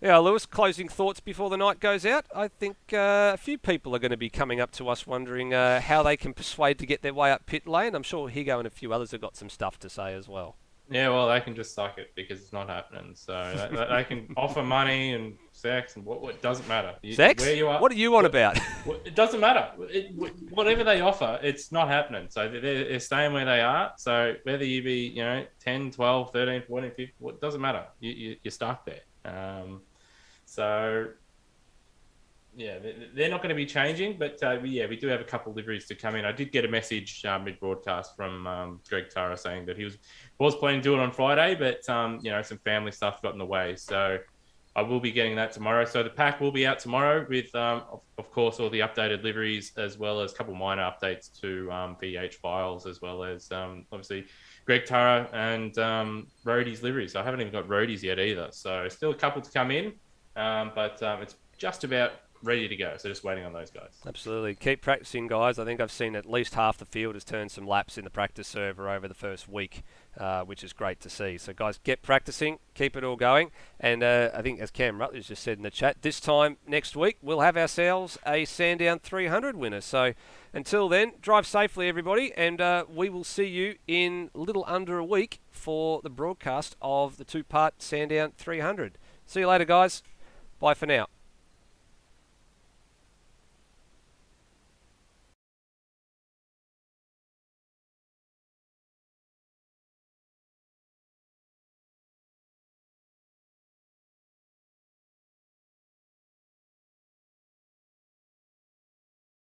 Yeah, Lewis, closing thoughts before the night goes out. I think a few people are going to be coming up to us wondering how they can persuade to get their way up pit lane. I'm sure Higo and a few others have got some stuff to say as well. Yeah, well, they can just suck it because it's not happening. So they can offer money and sex and what doesn't matter. Sex? Where you are, what are you on about? It doesn't matter. Whatever they offer, it's not happening. So they're staying where they are. So whether you be 10, 12, 13, 14, 15, it doesn't matter. You're stuck there. So, yeah, they're not going to be changing, but we do have a couple of liveries to come in. I did get a message mid-broadcast from Greg Tara saying that he was planning to do it on Friday, but, some family stuff got in the way. So I will be getting that tomorrow. So the pack will be out tomorrow with, of course, all the updated liveries, as well as a couple minor updates to VH files, as well as, obviously, Greg Tara and Rhodey's liveries. So I haven't even got Rhodey's yet either. So still a couple to come in. But it's just about ready to go. So just waiting on those guys. Absolutely. Keep practicing, guys. I think I've seen at least half the field has turned some laps in the practice server over the first week, which is great to see. So, guys, get practicing. Keep it all going. And I think, as Cam Rutledge just said in the chat, this time next week, we'll have ourselves a Sandown 300 winner. So, until then, drive safely, everybody. And we will see you in a little under a week for the broadcast of the 2-part Sandown 300. See you later, guys. Bye for now.